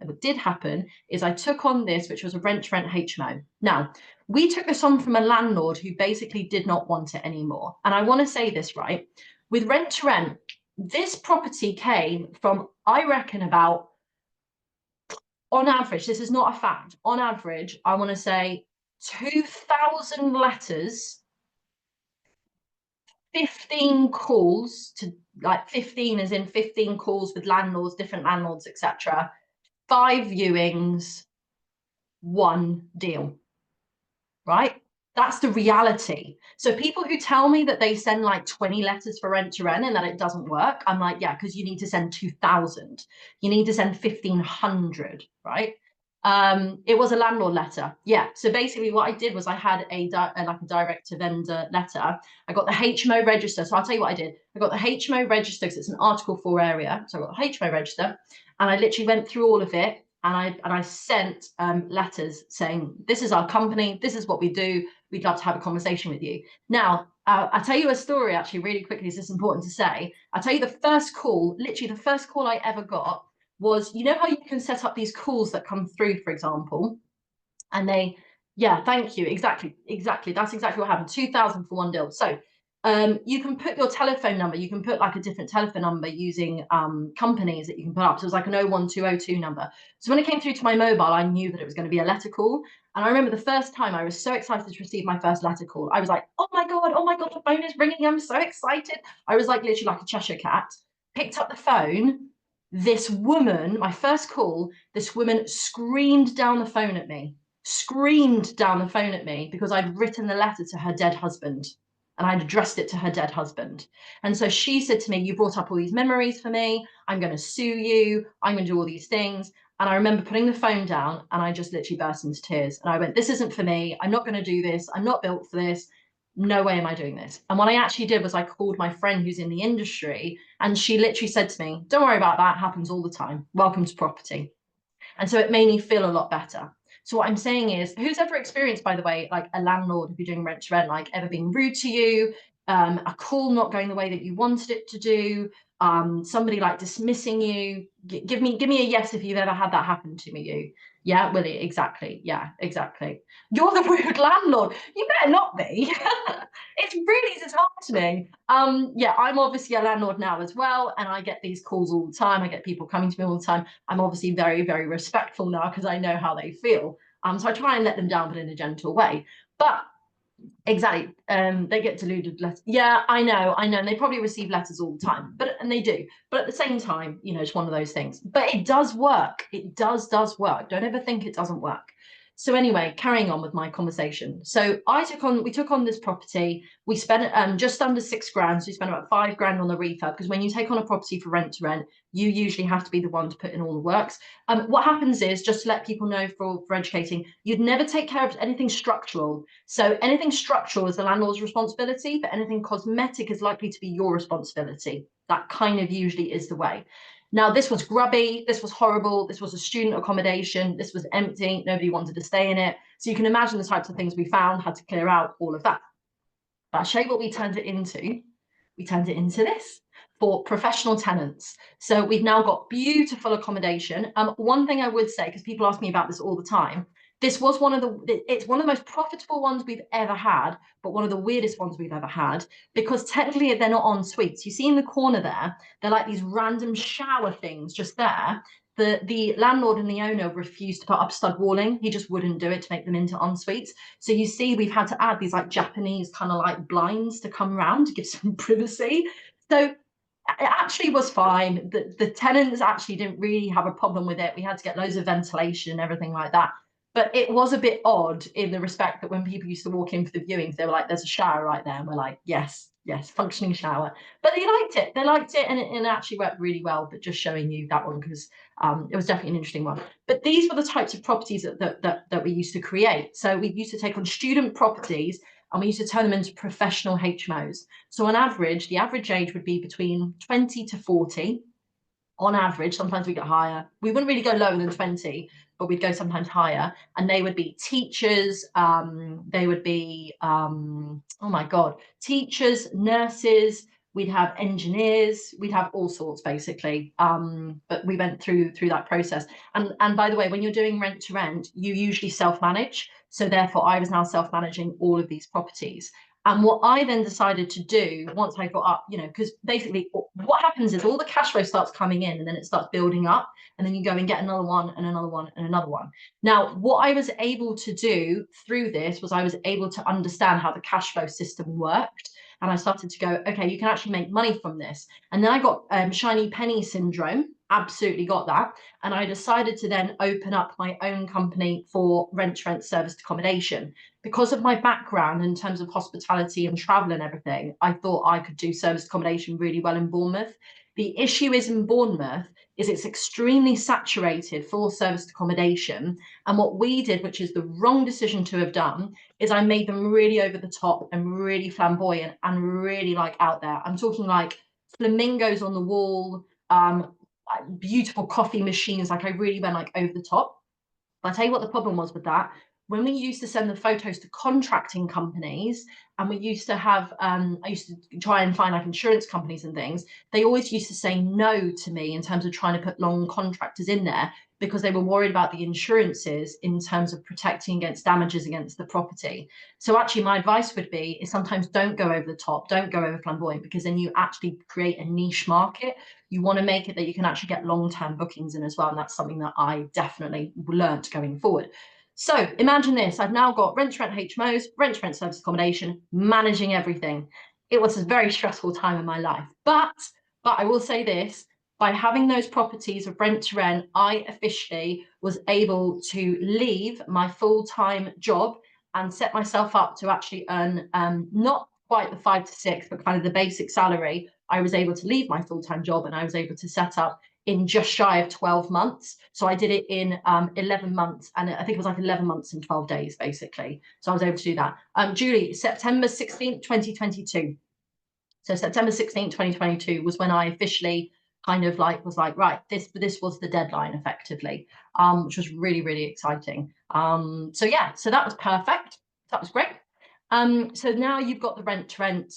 is I took on this, which was a rent-to-rent HMO. Now, we took this on from a landlord who basically did not want it anymore. And I want to say this, right? With rent-to-rent, this property came from, I reckon, about, on average, this is not a fact, on average, I want to say 2,000 letters, 15 calls to, like 15 as in 15 calls with landlords, different landlords, etc. 5 viewings, 1 deal, right? That's the reality. So people who tell me that they send like 20 letters for rent to rent and that it doesn't work, I'm like, yeah, because you need to send 2,000. You need to send 1,500, right? It was a landlord letter. Yeah. So basically what I did was I had a direct to vendor letter. I got the HMO register. So I'll tell you what I did. I got the HMO register because it's an Article 4 area. So I got the HMO register and I literally went through all of it. And I sent letters saying, this is our company, this is what we do, we'd love to have a conversation with you. Now, I'll tell you a story actually really quickly, this is important to say. I'll tell you the first call, literally the first call I ever got was, you know how you can set up these calls that come through, for example, and they, yeah, thank you, exactly, that's exactly what happened, 2,000 for 1 deal. So you can put your telephone number, you can put like a different telephone number using companies that you can put up. So it was like an 01202 number. So when it came through to my mobile, I knew that it was going to be a letter call. And I remember the first time I was so excited to receive my first letter call. I was like, oh my God, the phone is ringing. I'm so excited. I was like literally like a Cheshire cat. Picked up the phone. This woman, my first call, this woman screamed down the phone at me, because I'd written the letter to her dead husband. And I'd addressed it to her dead husband. And so she said to me, you brought up all these memories for me. I'm going to sue you. I'm going to do all these things. And I remember putting the phone down and I just literally burst into tears. And I went, this isn't for me. I'm not going to do this. I'm not built for this. No way am I doing this. And what I actually did was I called my friend who's in the industry, and she literally said to me, don't worry about that. It happens all the time. Welcome to property. And so it made me feel a lot better. So what I'm saying is, who's ever experienced, by the way, like a landlord, if you're doing rent to rent, like ever being rude to you, a call not going the way that you wanted it to do, somebody like dismissing you? Give me a yes if you've ever had that happen to you. Yeah, Willie, exactly. Yeah, exactly. You're the rude landlord. You better not be. It's really disheartening. Yeah, I'm obviously a landlord now as well, and I get these calls all the time. I get people coming to me all the time. I'm obviously very, very respectful now because I know how they feel. So I try and let them down, but in a gentle way. But exactly, they get deluded letters. Yeah, I know, and they probably receive letters all the time, and they do. But at the same time, it's one of those things. But it does work. It does work. Don't ever think it doesn't work. So anyway, carrying on with my conversation. So we took on this property. We spent just under £6,000. So we spent about £5,000 on the refurb, because when you take on a property for rent to rent, you usually have to be the one to put in all the works. What happens is, just to let people know for educating, you'd never take care of anything structural. So anything structural is the landlord's responsibility, but anything cosmetic is likely to be your responsibility. That kind of usually is the way. Now, this was grubby, this was horrible, this was a student accommodation, this was empty, nobody wanted to stay in it. So you can imagine the types of things we found, had to clear out, all of that. But I'll show you what we turned it into. We turned it into this for professional tenants. So we've now got beautiful accommodation. One thing I would say, because people ask me about this all the time, it's one of the most profitable ones we've ever had, but one of the weirdest ones we've ever had, because technically they're not en suites. You see in the corner there, they're like these random shower things just there. The landlord and the owner refused to put up stud walling. He just wouldn't do it to make them into en suites. So you see, we've had to add these like Japanese kind of like blinds to come around to give some privacy. So it actually was fine. The tenants actually didn't really have a problem with it. We had to get loads of ventilation and everything like that. But it was a bit odd in the respect that when people used to walk in for the viewings, they were like, there's a shower right there. And we're like, yes, functioning shower. But they liked it. And it actually worked really well. But just showing you that one, because it was definitely an interesting one. But these were the types of properties that we used to create. So we used to take on student properties and we used to turn them into professional HMOs. So on average, the average age would be between 20 to 40. On average, sometimes we get higher. We wouldn't really go lower than 20, but we'd go sometimes higher. And they would be teachers. They would be, oh my God, teachers, nurses. We'd have engineers. We'd have all sorts, basically. But we went through that process. And by the way, when you're doing rent to rent, you usually self-manage. So therefore, I was now self-managing all of these properties. And what I then decided to do once I got up, because basically what happens is all the cash flow starts coming in and then it starts building up, and then you go and get another one and another one and another one. Now, what I was able to do through this was I was able to understand how the cash flow system worked. And I started to go, okay, you can actually make money from this. And then I got shiny penny syndrome. Absolutely got that. And I decided to then open up my own company for rent serviced accommodation. Because of my background in terms of hospitality and travel and everything, I thought I could do serviced accommodation really well in Bournemouth. The issue is in Bournemouth is it's extremely saturated for serviced accommodation. And what we did, which is the wrong decision to have done, is I made them really over the top and really flamboyant and really like out there. I'm talking like flamingos on the wall, beautiful coffee machines. Like I really went like over the top. But I'll tell you what the problem was with that. When we used to send the photos to contracting companies, and we used to have, I used to try and find like insurance companies and things, they always used to say no to me in terms of trying to put long contractors in there, because they were worried about the insurances in terms of protecting against damages against the property. So actually my advice would be is sometimes don't go over the top, don't go over flamboyant, because then you actually create a niche market. You want to make it that you can actually get long-term bookings in as well. And that's something that I definitely learned going forward. So imagine this, I've now got rent to rent HMOs, rent to rent service accommodation, managing everything. It was a very stressful time in my life, but I will say this, by having those properties of rent to rent, I officially was able to leave my full-time job and set myself up to actually earn not quite the 5 to 6, but kind of the basic salary. I was able to leave my full-time job and I was able to set up in just shy of 12 months. So I did it in 11 months, and I think it was like 11 months and 12 days, basically. So I was able to do that. Julie, September 16th, 2022. So September 16th, 2022 was when I officially kind of like was like, right, this was the deadline effectively, which was really, really exciting. So yeah, so that was perfect. That was great. So now you've got the rent to rent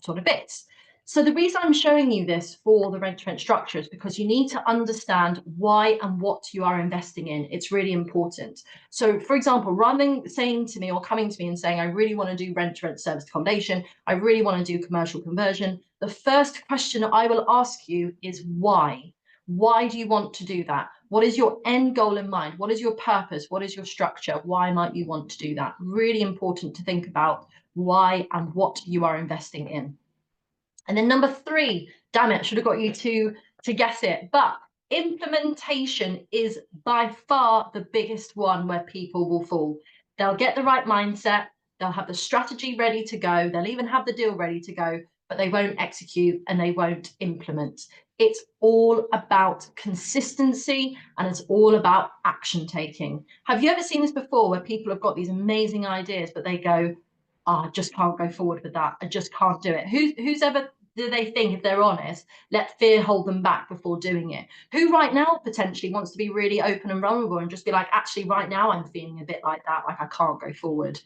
sort of bits. So the reason I'm showing you this for the rent to rent structure is because you need to understand why and what you are investing in. It's really important. So for example, rather than saying to me or coming to me and saying, I really want to do rent to rent service accommodation, I really want to do commercial conversion, the first question I will ask you is why? Why do you want to do that? What is your end goal in mind? What is your purpose? What is your structure? Why might you want to do that? Really important to think about why and what you are investing in. And then number 3, damn it, I should have got you to guess it, but implementation is by far the biggest one where people will fall. They'll get the right mindset, they'll have the strategy ready to go, they'll even have the deal ready to go, but they won't execute and they won't implement. It's all about consistency and it's all about action taking. Have you ever seen this before where people have got these amazing ideas, but they go, oh, I just can't go forward with that. I just can't do it. Who's ever, do they think, if they're honest, let fear hold them back before doing it? Who right now potentially wants to be really open and vulnerable and just be like, actually, right now I'm feeling a bit like that, like I can't go forward.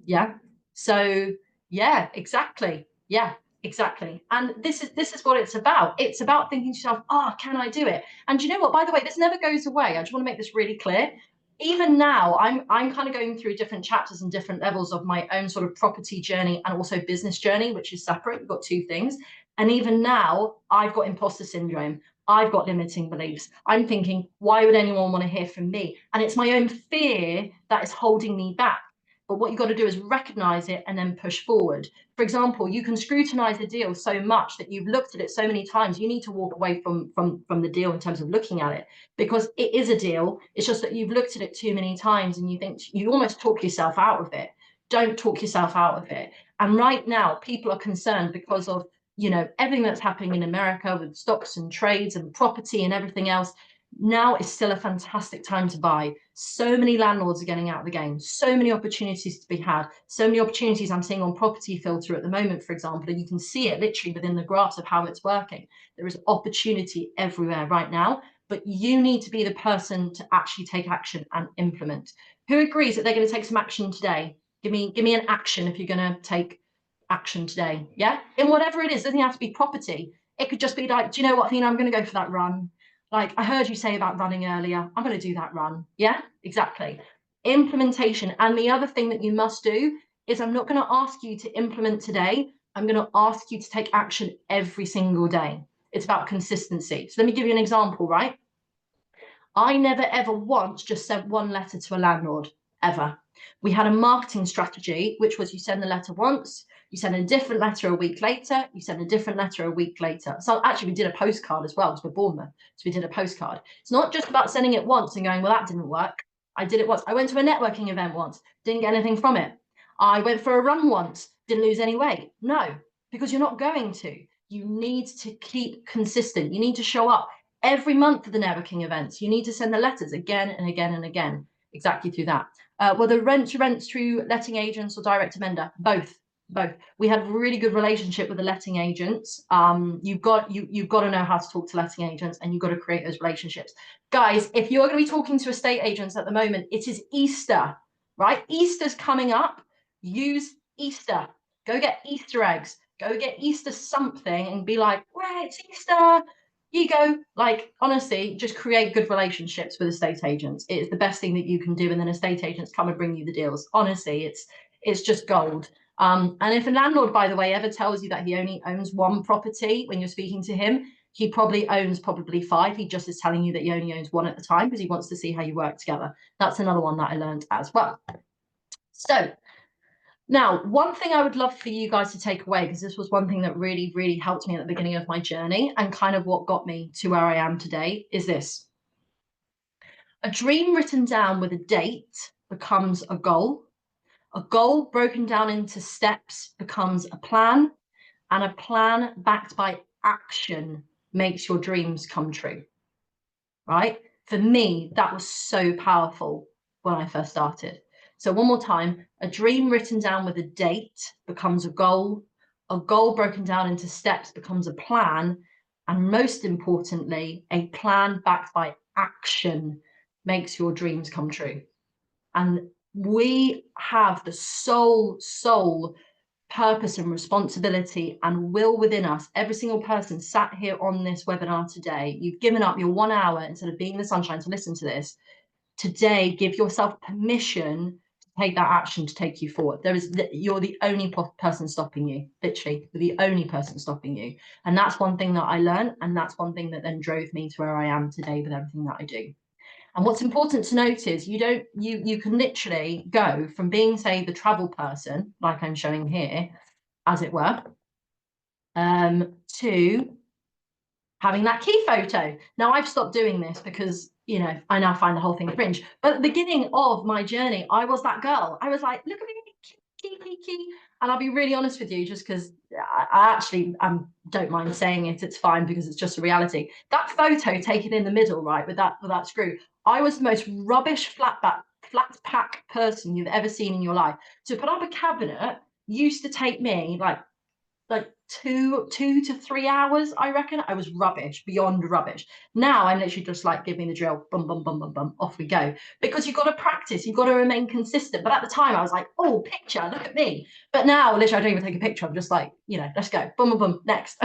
Yeah. So yeah, exactly. Yeah, exactly. And this is what it's about. It's about thinking to yourself, oh, can I do it? And you know what? By the way, this never goes away. I just want to make this really clear. Even now, I'm kind of going through different chapters and different levels of my own sort of property journey and also business journey, which is separate. We've got 2 things. And even now, I've got imposter syndrome. I've got limiting beliefs. I'm thinking, why would anyone want to hear from me? And it's my own fear that is holding me back. But what you've got to do is recognize it and then push forward. For example, you can scrutinize a deal so much that you've looked at it so many times, you need to walk away from the deal in terms of looking at it, because it is a deal. It's just that you've looked at it too many times and you think you almost talk yourself out of it. Don't talk yourself out of it. And right now, people are concerned because of, you know, everything that's happening in America with stocks and trades and property and everything else. Now is still a fantastic time to buy. So many landlords are getting out of the game, so many opportunities to be had, so many opportunities I'm seeing on Property Filter at the moment, for example, and you can see it literally within the graphs of how it's working. There is opportunity everywhere right now, but you need to be the person to actually take action and implement. Who agrees that they're going to take some action today? Give me an action if you're going to take action today. Yeah, in whatever it is, it doesn't have to be property. It could just be like, do you know what, Athena, I'm going to go for that run. Like, I heard you say about running earlier. I'm going to do that run. Yeah, exactly. Implementation. And the other thing that you must do is I'm not going to ask you to implement today. I'm going to ask you to take action every single day. It's about consistency. So let me give you an example, right? I never ever once just sent one letter to a landlord, ever. We had a marketing strategy, which was you send the letter once, you send a different letter a week later, you send a different letter a week later. So actually we did a postcard as well, because we're Bournemouth. So we did a postcard. It's not just about sending it once and going, well, that didn't work. I did it once. I went to a networking event once, didn't get anything from it. I went for a run once, didn't lose any weight. No, because you're not going to. You need to keep consistent. You need to show up every month for the networking events. You need to send the letters again and again and again, exactly through that. Whether rent to rent through letting agents or direct to vendor, both. We had a really good relationship with the letting agents. You've got to know how to talk to letting agents, and you've got to create those relationships. Guys, if you're going to be talking to estate agents at the moment, it is Easter, right? Easter's coming up. Use Easter. Go get Easter eggs. Go get Easter something and be like, well, it's Easter. ego, like honestly, just create good relationships with estate agents. It's the best thing that you can do, and then estate agents come and bring you the deals. Honestly, it's just gold. And if a landlord, by the way, ever tells you that he only owns one property when you're speaking to him, he probably owns five. He just is telling you that he only owns one at the time because he wants to see how you work together. That's another one that I learned as well. So now, one thing I would love for you guys to take away, because this was one thing that really, really helped me at the beginning of my journey and kind of what got me to where I am today, is this. A dream written down with a date becomes a goal. A goal broken down into steps becomes a plan. And a plan backed by action makes your dreams come true. Right? For me, that was so powerful when I first started. So one more time, a dream written down with a date becomes a goal broken down into steps becomes a plan, and most importantly, a plan backed by action makes your dreams come true. And we have the sole purpose and responsibility and will within us. Every single person sat here on this webinar today, you've given up your 1 hour instead of being in the sunshine to listen to this. Today, give yourself permission to take that action to take you forward. You're the only person stopping you, literally, you're the only person stopping you. And that's one thing that I learned, and that's one thing that then drove me to where I am today with everything that I do. And what's important to note is you can literally go from being, say, the travel person, like I'm showing here, as it were, to having that key photo. Now, I've stopped doing this because, you know, I now find the whole thing cringe. But at the beginning of my journey, I was that girl. I was like, look at me, key. And I'll be really honest with you, just because I actually don't mind saying it. It's fine because it's just a reality. That photo taken in the middle, right, with that screw, I was the most rubbish flat pack person you've ever seen in your life. To put up a cabinet used to take me like 2 to 3 hours, I reckon. I was rubbish, beyond rubbish. Now I'm literally just like, give me the drill, bum, bum, bum, bum, bum, off we go. Because you've got to practice, you've got to remain consistent. But at the time I was like, oh, picture, look at me. But now literally I don't even take a picture. I'm just like, you know, let's go, bum, bum, bum, next.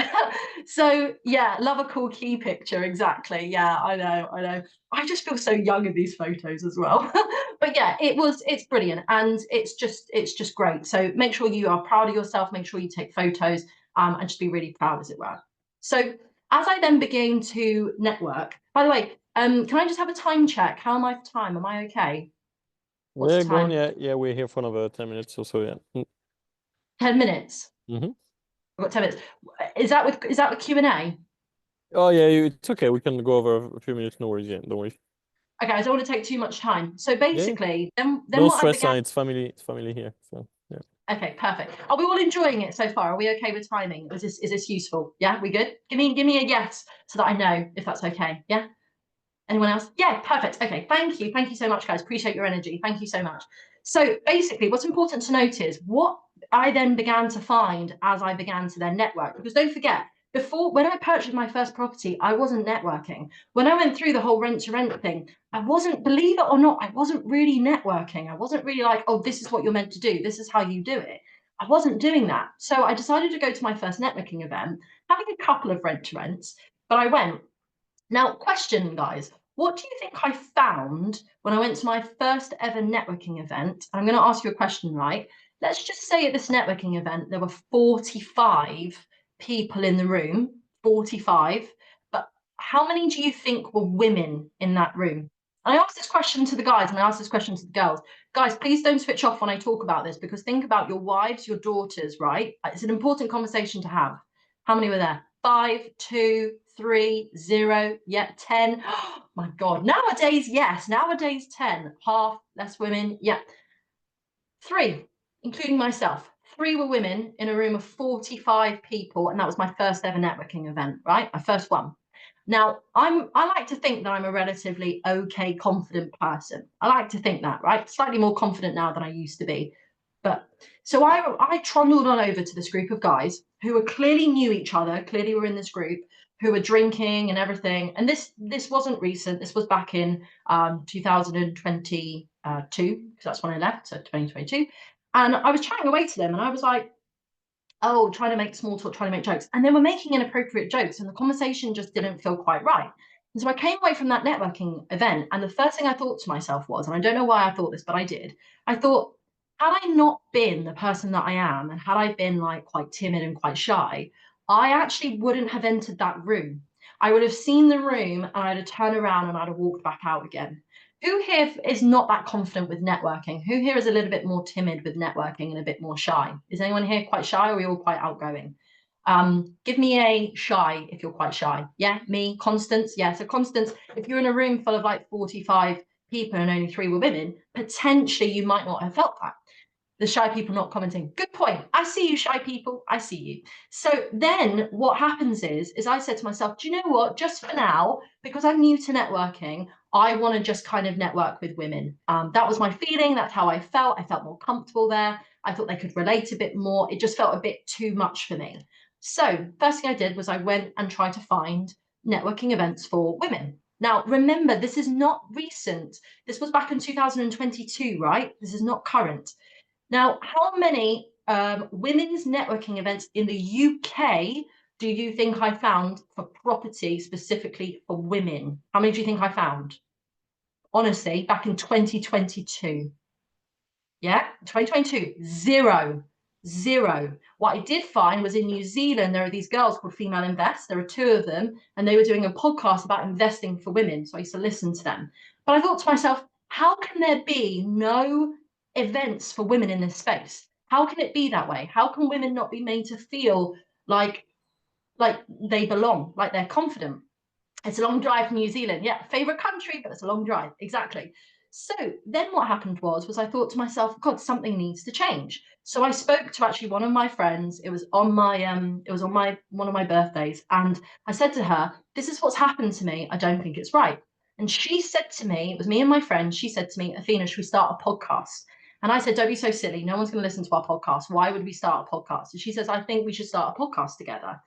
So yeah, love a cool key picture, exactly. Yeah, I know. I just feel so young in these photos as well. But yeah, it's brilliant, and it's just great. So make sure you are proud of yourself, make sure you take photos, and just be really proud, as it were. So as I then begin to network, by the way, can I just have a time check? How am I for time? Am I okay? What's the time? Yeah, we're here for another 10 minutes or so, yeah. 10 minutes. Mm-hmm. I've got 10 minutes. Is that with Q&A? Oh yeah, it's okay. We can go over a few minutes. No worries. Yeah, don't worry. Okay, I don't want to take too much time. So basically, then no what stress. I began... It's family here. So yeah. Okay, perfect. Are we all enjoying it so far? Are we okay with timing? Is this useful? Yeah, we good? Give me a yes so that I know if that's okay. Yeah. Anyone else? Yeah, perfect. Okay, thank you so much, guys. Appreciate your energy. Thank you so much. So basically, what's important to note is what I then began to find as I began to then network. Because don't forget, before, when I purchased my first property, I wasn't networking. When I went through the whole rent to rent thing, I wasn't, believe it or not, I wasn't really networking. I wasn't really like, oh, this is what you're meant to do. This is how you do it. I wasn't doing that. So I decided to go to my first networking event, having a couple of rent to rents, but I went. Now, question, guys, what do you think I found when I went to my first ever networking event? I'm going to ask you a question, right? Let's just say at this networking event, there were 45 people in the room, 45. But how many do you think were women in that room? I asked this question to the guys and I asked this question to the girls. Guys, please don't switch off when I talk about this, because think about your wives, your daughters, right? It's an important conversation to have. How many were there? 5, 2, 3, 0, yeah, 10. Oh my God. Nowadays, yes. Nowadays, 10. Half, less women. Yeah. 3, including myself. 3 were women in a room of 45 people. And that was my first ever networking event, right? My first one. Now, I like to think that I'm a relatively okay, confident person. I like to think that, right? Slightly more confident now than I used to be. But so I trundled on over to this group of guys who were clearly knew each other, clearly were in this group, who were drinking and everything. And this wasn't recent. This was back in 2022, because that's when I left, so 2022. And I was chatting away to them, and I was like, oh, trying to make small talk, trying to make jokes. And they were making inappropriate jokes and the conversation just didn't feel quite right. And so I came away from that networking event and the first thing I thought to myself was, and I don't know why I thought this, but I did, I thought, had I not been the person that I am, and had I been like quite timid and quite shy, I actually wouldn't have entered that room. I would have seen the room and I'd have turned around and I'd have walked back out again. Who here is not that confident with networking? Who here is a little bit more timid with networking and a bit more shy? Is anyone here quite shy, or are we all quite outgoing? Give me a shy if you're quite shy. Yeah, me, Constance. Yeah, so Constance, if you're in a room full of like 45 people and only 3 were women, potentially you might not have felt that. The shy people not commenting. Good point. I see you, shy people. I see you. So then what happens is I said to myself, do you know what? Just for now, because I'm new to networking, I want to just kind of network with women. That was my feeling. That's how I felt. I felt more comfortable there. I thought they could relate a bit more. It just felt a bit too much for me. So first thing I did was I went and tried to find networking events for women. Now, remember, this is not recent. This was back in 2022, right? This is not current. Now, how many women's networking events in the UK do you think I found for property, specifically for women? How many do you think I found? Honestly, back in 2022. Yeah, 2022, zero. Zero. What I did find was in New Zealand, there are these girls called Female Invest. There are 2 of them, and they were doing a podcast about investing for women. So I used to listen to them. But I thought to myself, how can there be no events for women in this space? How can it be that way? How can women not be made to feel like they belong, like they're confident? It's a long drive from New Zealand. Yeah, favorite country, but it's a long drive. Exactly. So then what happened was I thought to myself, God, something needs to change. So I spoke to actually one of my friends. It was on my one of my birthdays, and I said to her, "This is what's happened to me. I don't think it's right." And she said to me, it was me and my friend. She said to me, "Athena, should we start a podcast?" And I said, "Don't be so silly. No one's going to listen to our podcast. Why would we start a podcast?" And she says, "I think we should start a podcast together."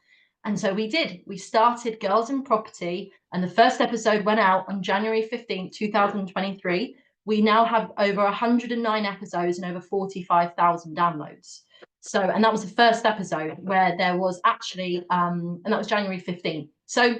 And so we did. We started Girls in Property, and the first episode went out on January 15th, 2023. We now have over 109 episodes and over 45,000 downloads. So, and that was the first episode where there was actually, and that was January 15th. So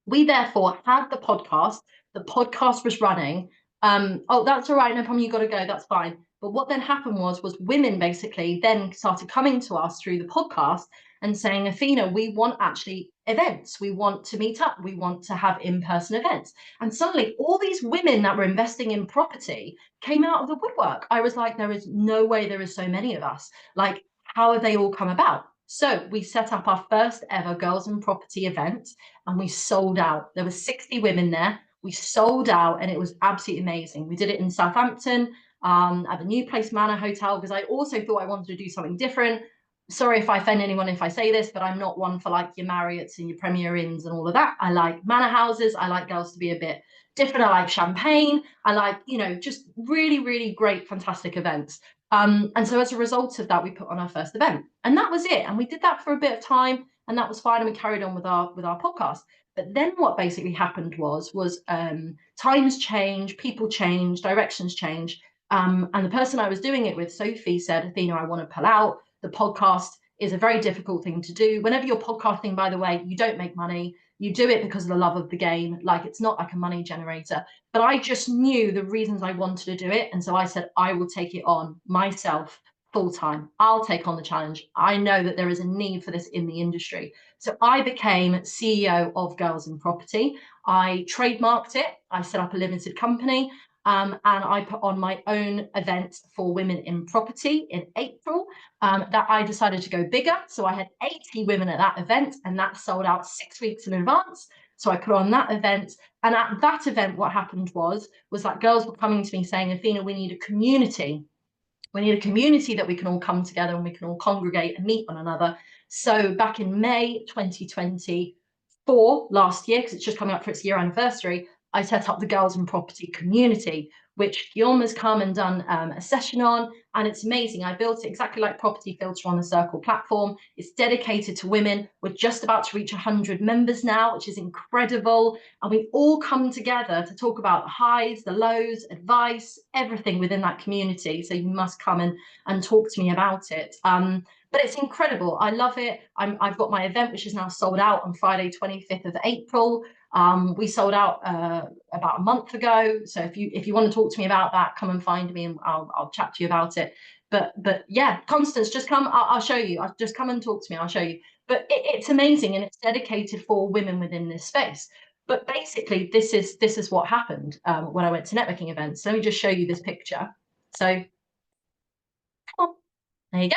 we therefore had the podcast. The podcast was running. Oh, that's all right. No problem. You got to go. That's fine. But what then happened was women basically then started coming to us through the podcast and saying, Athena, we want actually events. We want to meet up. We want to have in-person events. And suddenly all these women that were investing in property came out of the woodwork. I was like, there is no way there is so many of us. Like, how have they all come about? So we set up our first ever Girls in Property event and we sold out. There were 60 women there. We sold out and it was absolutely amazing. We did it in Southampton at the New Place Manor Hotel because I also thought I wanted to do something different. Sorry if I offend anyone if I say this, but I'm not one for like your Marriotts and your Premier Inns and all of that. I like manor houses. I like girls to be a bit different. I like champagne. I like, you know, just really, really great, fantastic events. And so as a result of that, we put on our first event and that was it. And we did that for a bit of time and that was fine. And we carried on with our podcast. But then what basically happened was times change, people change, directions change. And the person I was doing it with, Sophie, said, Athena, I want to pull out. The podcast is a very difficult thing to do. Whenever you're podcasting, by the way, you don't make money. You do it because of the love of the game. Like, it's not like a money generator. But I just knew the reasons I wanted to do it. And so I said, I will take it on myself full time. I'll take on the challenge. I know that there is a need for this in the industry. So I became CEO of Girls in Property. I trademarked it. I set up a limited company. And I put on my own event for women in property in April that I decided to go bigger. So I had 80 women at that event and that sold out 6 weeks in advance. So I put on that event. And at that event, what happened was that girls were coming to me saying, Athena, we need a community. We need a community that we can all come together and we can all congregate and meet one another. So back in May 2024, last year, because it's just coming up for its year anniversary, I set up the Girls in Property community, which Guillaume has come and done a session on, and it's amazing. I built it exactly like Property Filter on the Circle platform. It's dedicated to women. We're just about to reach 100 members now, which is incredible. And we all come together to talk about the highs, the lows, advice, everything within that community. So you must come and talk to me about it. But it's incredible. I love it. I've got my event, which is now sold out on Friday, 25th of April. We sold out about a month ago. So if you want to talk to me about that, come and find me and I'll chat to you about it. But yeah, Constance, just come. I'll show you. Just come and talk to me. I'll show you. But it's amazing, and it's dedicated for women within this space. But basically, this is what happened when I went to networking events. So let me just show you this picture. So there you go.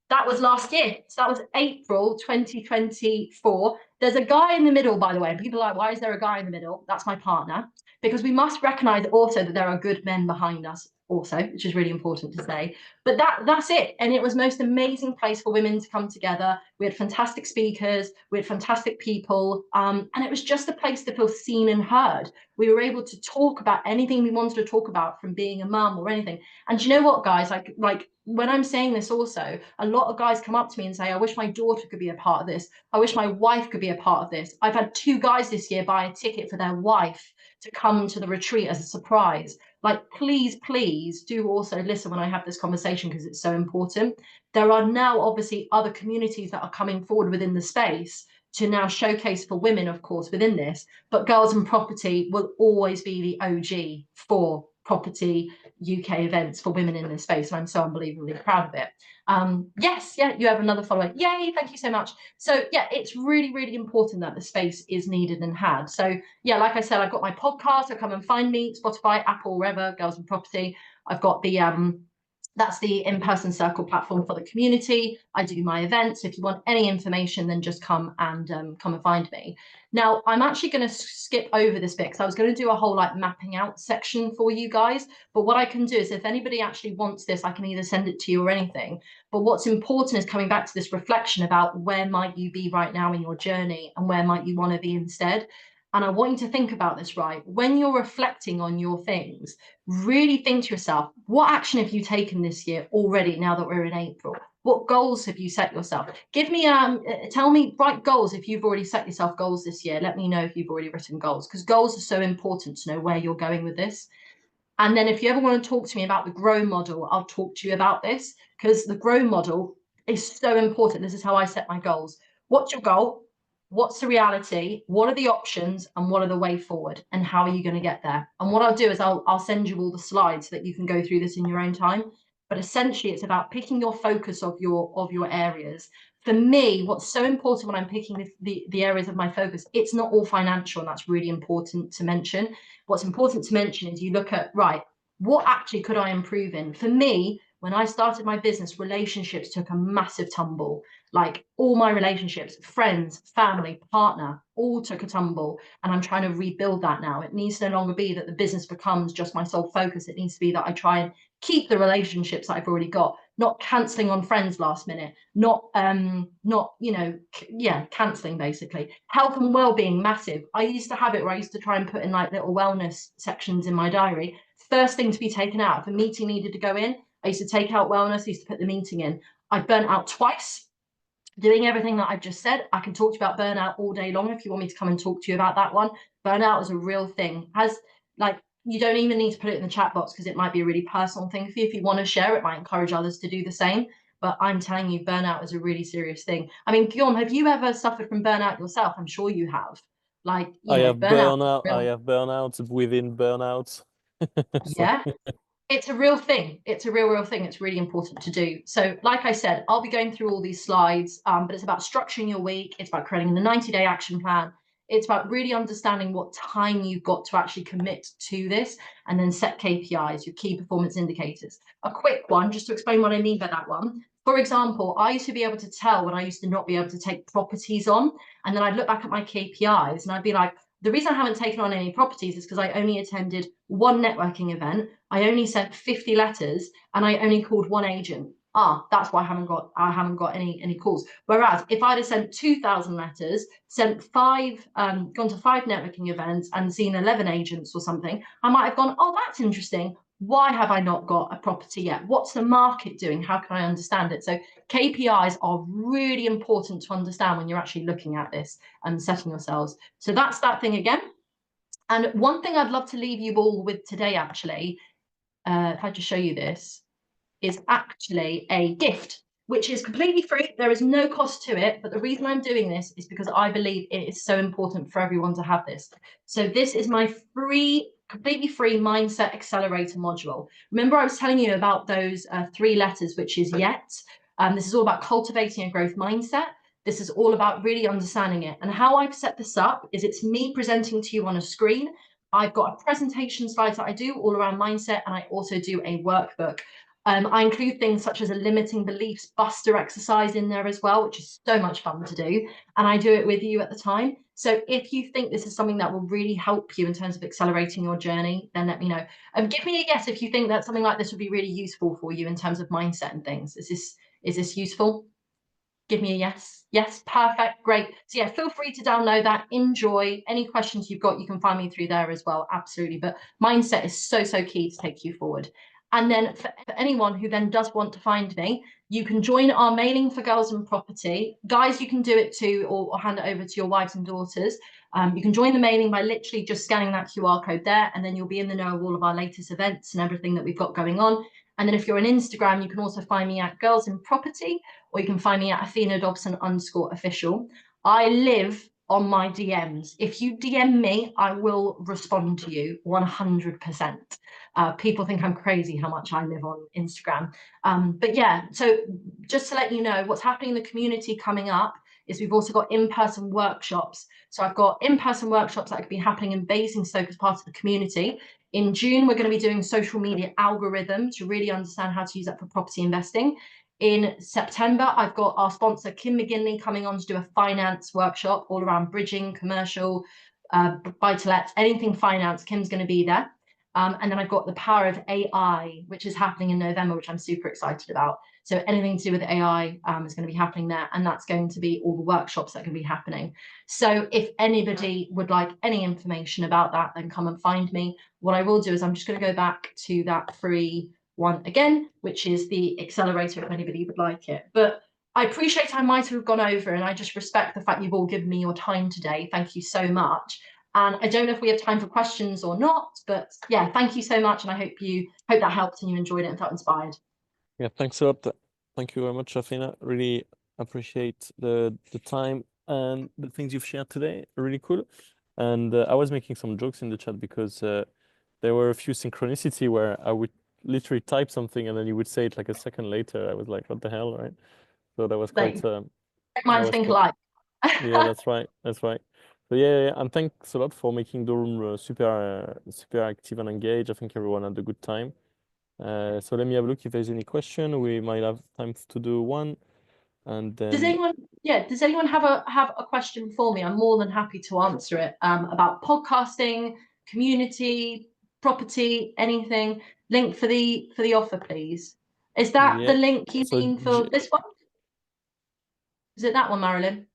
That was last year. So that was April 2024. There's a guy in the middle, by the way. And people are like, why is there a guy in the middle? That's my partner. Because we must recognize also that there are good men behind us also, which is really important to say. But that's it. And it was the most amazing place for women to come together. We had fantastic speakers. We had fantastic people. And it was just a place to feel seen and heard. We were able to talk about anything we wanted to talk about, from being a mum or anything. And you know what, guys? Like when I'm saying this also, a lot of guys come up to me and say, I wish my daughter could be a part of this. I wish my wife could be a part of this. I've had 2 guys this year buy a ticket for their wife to come to the retreat as a surprise. Like, please do also listen when I have this conversation, because it's so important. There are now obviously other communities that are coming forward within the space to now showcase for women, of course, within this, but Girls and Property will always be the OG for property UK events for women in this space, and I'm so unbelievably proud of it. Yes, yeah, you have another follower. Yay, thank you so much. So yeah, it's really important that the space is needed and had. So yeah, like I said, I've got my podcast, so come and find me, Spotify, Apple, wherever, Girls and Property. I've got the that's the in-person circle platform for the community. I do my events. If you want any information, then just come and find me. Now, I'm actually going to skip over this bit because I was going to do a whole like mapping out section for you guys. But what I can do is, if anybody actually wants this, I can either send it to you or anything. But what's important is coming back to this reflection about where might you be right now in your journey and where might you want to be instead. And I want you to think about this, right? When you're reflecting on your things, really think to yourself, what action have you taken this year already, now that we're in April? What goals have you set yourself? Give me, tell me, write goals if you've already set yourself goals this year. Let me know if you've already written goals, because goals are so important to know where you're going with this. And then if you ever want to talk to me about the GROW model, I'll talk to you about this, because the GROW model is so important. This is how I set my goals. What's your goal? What's the reality? What are the options? And what are the way forward? And how are you going to get there? And what I'll do is I'll send you all the slides so that you can go through this in your own time. But essentially, it's about picking your focus of your areas. For me, what's so important when I'm picking the areas of my focus, it's not all financial, and that's really important to mention. What's important to mention is you look at, right, what actually could I improve in? For me, when I started my business, relationships took a massive tumble. Like, all my relationships, friends, family, partner, all took a tumble. And I'm trying to rebuild that now. It needs to no longer be that the business becomes just my sole focus. It needs to be that I try and keep the relationships that I've already got, not cancelling on friends last minute, not cancelling basically. Health and well-being, massive. I used to have it where I used to try and put in like little wellness sections in my diary. First thing to be taken out. If a meeting needed to go in, I used to take out wellness, I used to put the meeting in. I burnt out twice doing everything that I've just said. I can talk to you about burnout all day long if you want me to come and talk to you about that one. Burnout is a real thing. You don't even need to put it in the chat box, because it might be a really personal thing for you. If you want to share it, might encourage others to do the same. But I'm telling you, burnout is a really serious thing. I mean, Guillaume, have you ever suffered from burnout yourself? I'm sure you have. Like, I have burnout. I have burnouts within burnouts. Yeah. It's a real thing. It's a real thing. It's really important to do. So like I said, I'll be going through all these slides, but it's about structuring your week. It's about creating the 90-day action plan. It's about really understanding what time you've got to actually commit to this, and then set KPIs, your key performance indicators. A quick one, just to explain what I mean by that one. For example, I used to be able to tell when I used to not be able to take properties on, and then I'd look back at my KPIs and I'd be like, the reason I haven't taken on any properties is because I only attended one networking event, I only sent 50 letters, and I only called one agent. That's why I haven't got any calls. Whereas if I'd have sent 2,000 letters, sent gone to 5 networking events and seen 11 agents or something, I might have gone, oh, that's interesting. Why have I not got a property yet? What's the market doing? How can I understand it? So KPIs are really important to understand when you're actually looking at this and setting yourselves. So that's that thing again. And one thing I'd love to leave you all with today, actually, if I just show you this, is actually a gift. which is completely free. There is no cost to it. But the reason I'm doing this is because I believe it is so important for everyone to have this. So this is my free, completely free Mindset Accelerator module. Remember, I was telling you about those 3 letters, which is yet. This is all about cultivating a growth mindset. This is all about really understanding it. And how I've set this up is it's me presenting to you on a screen. I've got a presentation slides that I do all around mindset, and I also do a workbook. I include things such as a limiting beliefs buster exercise in there as well, which is so much fun to do. And I do it with you at the time. So if you think this is something that will really help you in terms of accelerating your journey, then let me know. Give me a yes if you think that something like this would be really useful for you in terms of mindset and things. Is this useful? Give me a yes. Yes, perfect, great. So yeah, feel free to download that. Enjoy. Any questions you've got, you can find me through there as well. Absolutely. But mindset is so key to take you forward. And then for anyone who then does want to find me, you can join our mailing for girls and property. Guys, you can do it too, or hand it over to your wives and daughters. You can join the mailing by literally just scanning that QR code there, and then you'll be in the know of all of our latest events and everything that we've got going on. And then if you're on Instagram, you can also find me at Girls in Property, or you can find me at Athena Dobson _official. I live on my DMs. If you DM me, I will respond to you 100%. People think I'm crazy how much I live on Instagram. But yeah, so just to let you know, what's happening in the community coming up is we've also got in-person workshops. So I've got in-person workshops that could be happening in Basingstoke as part of the community. In June, we're going to be doing social media algorithm to really understand how to use that for property investing. In September, I've got our sponsor, Kim McGinley, coming on to do a finance workshop all around bridging, commercial, buy-to-let, anything finance. Kim's going to be there. And then I've got the power of AI, which is happening in November, which I'm super excited about. So anything to do with AI is going to be happening there. And that's going to be all the workshops that can be happening. So if anybody would like any information about that, then come and find me. What I will do is I'm just going to go back to that free one again, which is the accelerator if anybody would like it. But I appreciate I might have gone over, and I just respect the fact you've all given me your time today. Thank you so much. And I don't know if we have time for questions or not, but yeah, thank you so much. And I hope that helped and you enjoyed it and felt inspired. Yeah, thanks a lot. Thank you very much, Athena. Really appreciate the time and the things you've shared today. Really cool. And I was making some jokes in the chat because there were a few synchronicity where I would literally type something and then you would say it like a second later. I was like, what the hell, right? So that was quite Minds think alike. Yeah, that's right. That's right. So yeah, and thanks a lot for making the room super active and engaged. I think everyone had a good time. So let me have a look if there's any question. We might have time to do one, and then does anyone have a question for me? I'm more than happy to answer it. About podcasting, community, property, anything. Link for the offer, please. Is that the link you mean for this one? Is it that one, Marilyn?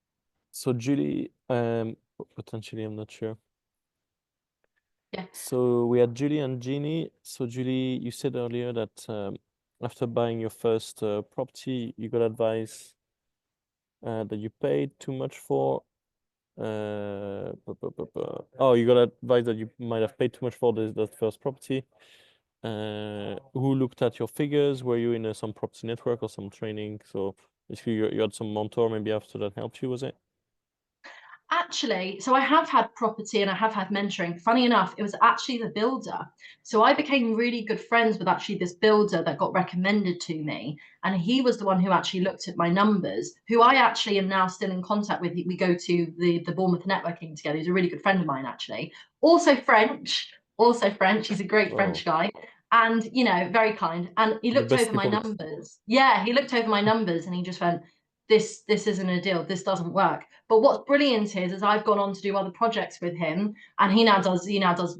So Julie, potentially, I'm not sure. Yeah. So we had Julie and Jeannie. So Julie, you said earlier that after buying your first property, you got advice that you paid too much for. Oh, you got advice that you might have paid too much for that first property. Who looked at your figures? Were you in some property network or some training? So basically, you had some mentor maybe after that helped you, was it? Actually, so I have had property and I have had mentoring. Funny enough, it was actually the builder. So I became really good friends with actually this builder that got recommended to me. And he was the one who actually looked at my numbers, who I actually am now still in contact with. We go to the Bournemouth networking together. He's a really good friend of mine, actually. Also French. He's a great French guy. And, very kind. And he looked over my numbers. Yeah, he looked over my numbers and he just went, this isn't a deal. This doesn't work. But what's brilliant is I've gone on to do other projects with him, and he now does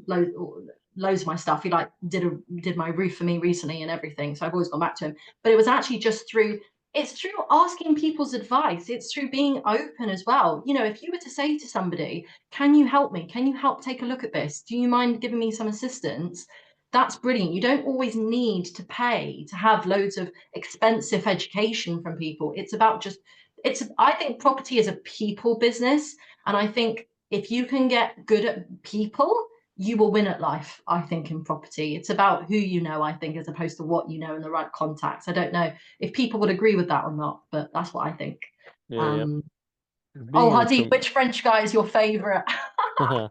loads of my stuff. He did my roof for me recently and everything. So I've always gone back to him. But it was actually just through asking people's advice. It's through being open as well. If you were to say to somebody, can you help me? Can you help take a look at this? Do you mind giving me some assistance? That's brilliant. You don't always need to pay to have loads of expensive education from people. It's about I think property is a people business. And I think if you can get good at people, you will win at life, I think, in property. It's about who you know, I think, as opposed to what you know and the right contacts. I don't know if people would agree with that or not, but that's what I think. Yeah, Oh, being in a Hadi, which French guy is your favorite? Possibly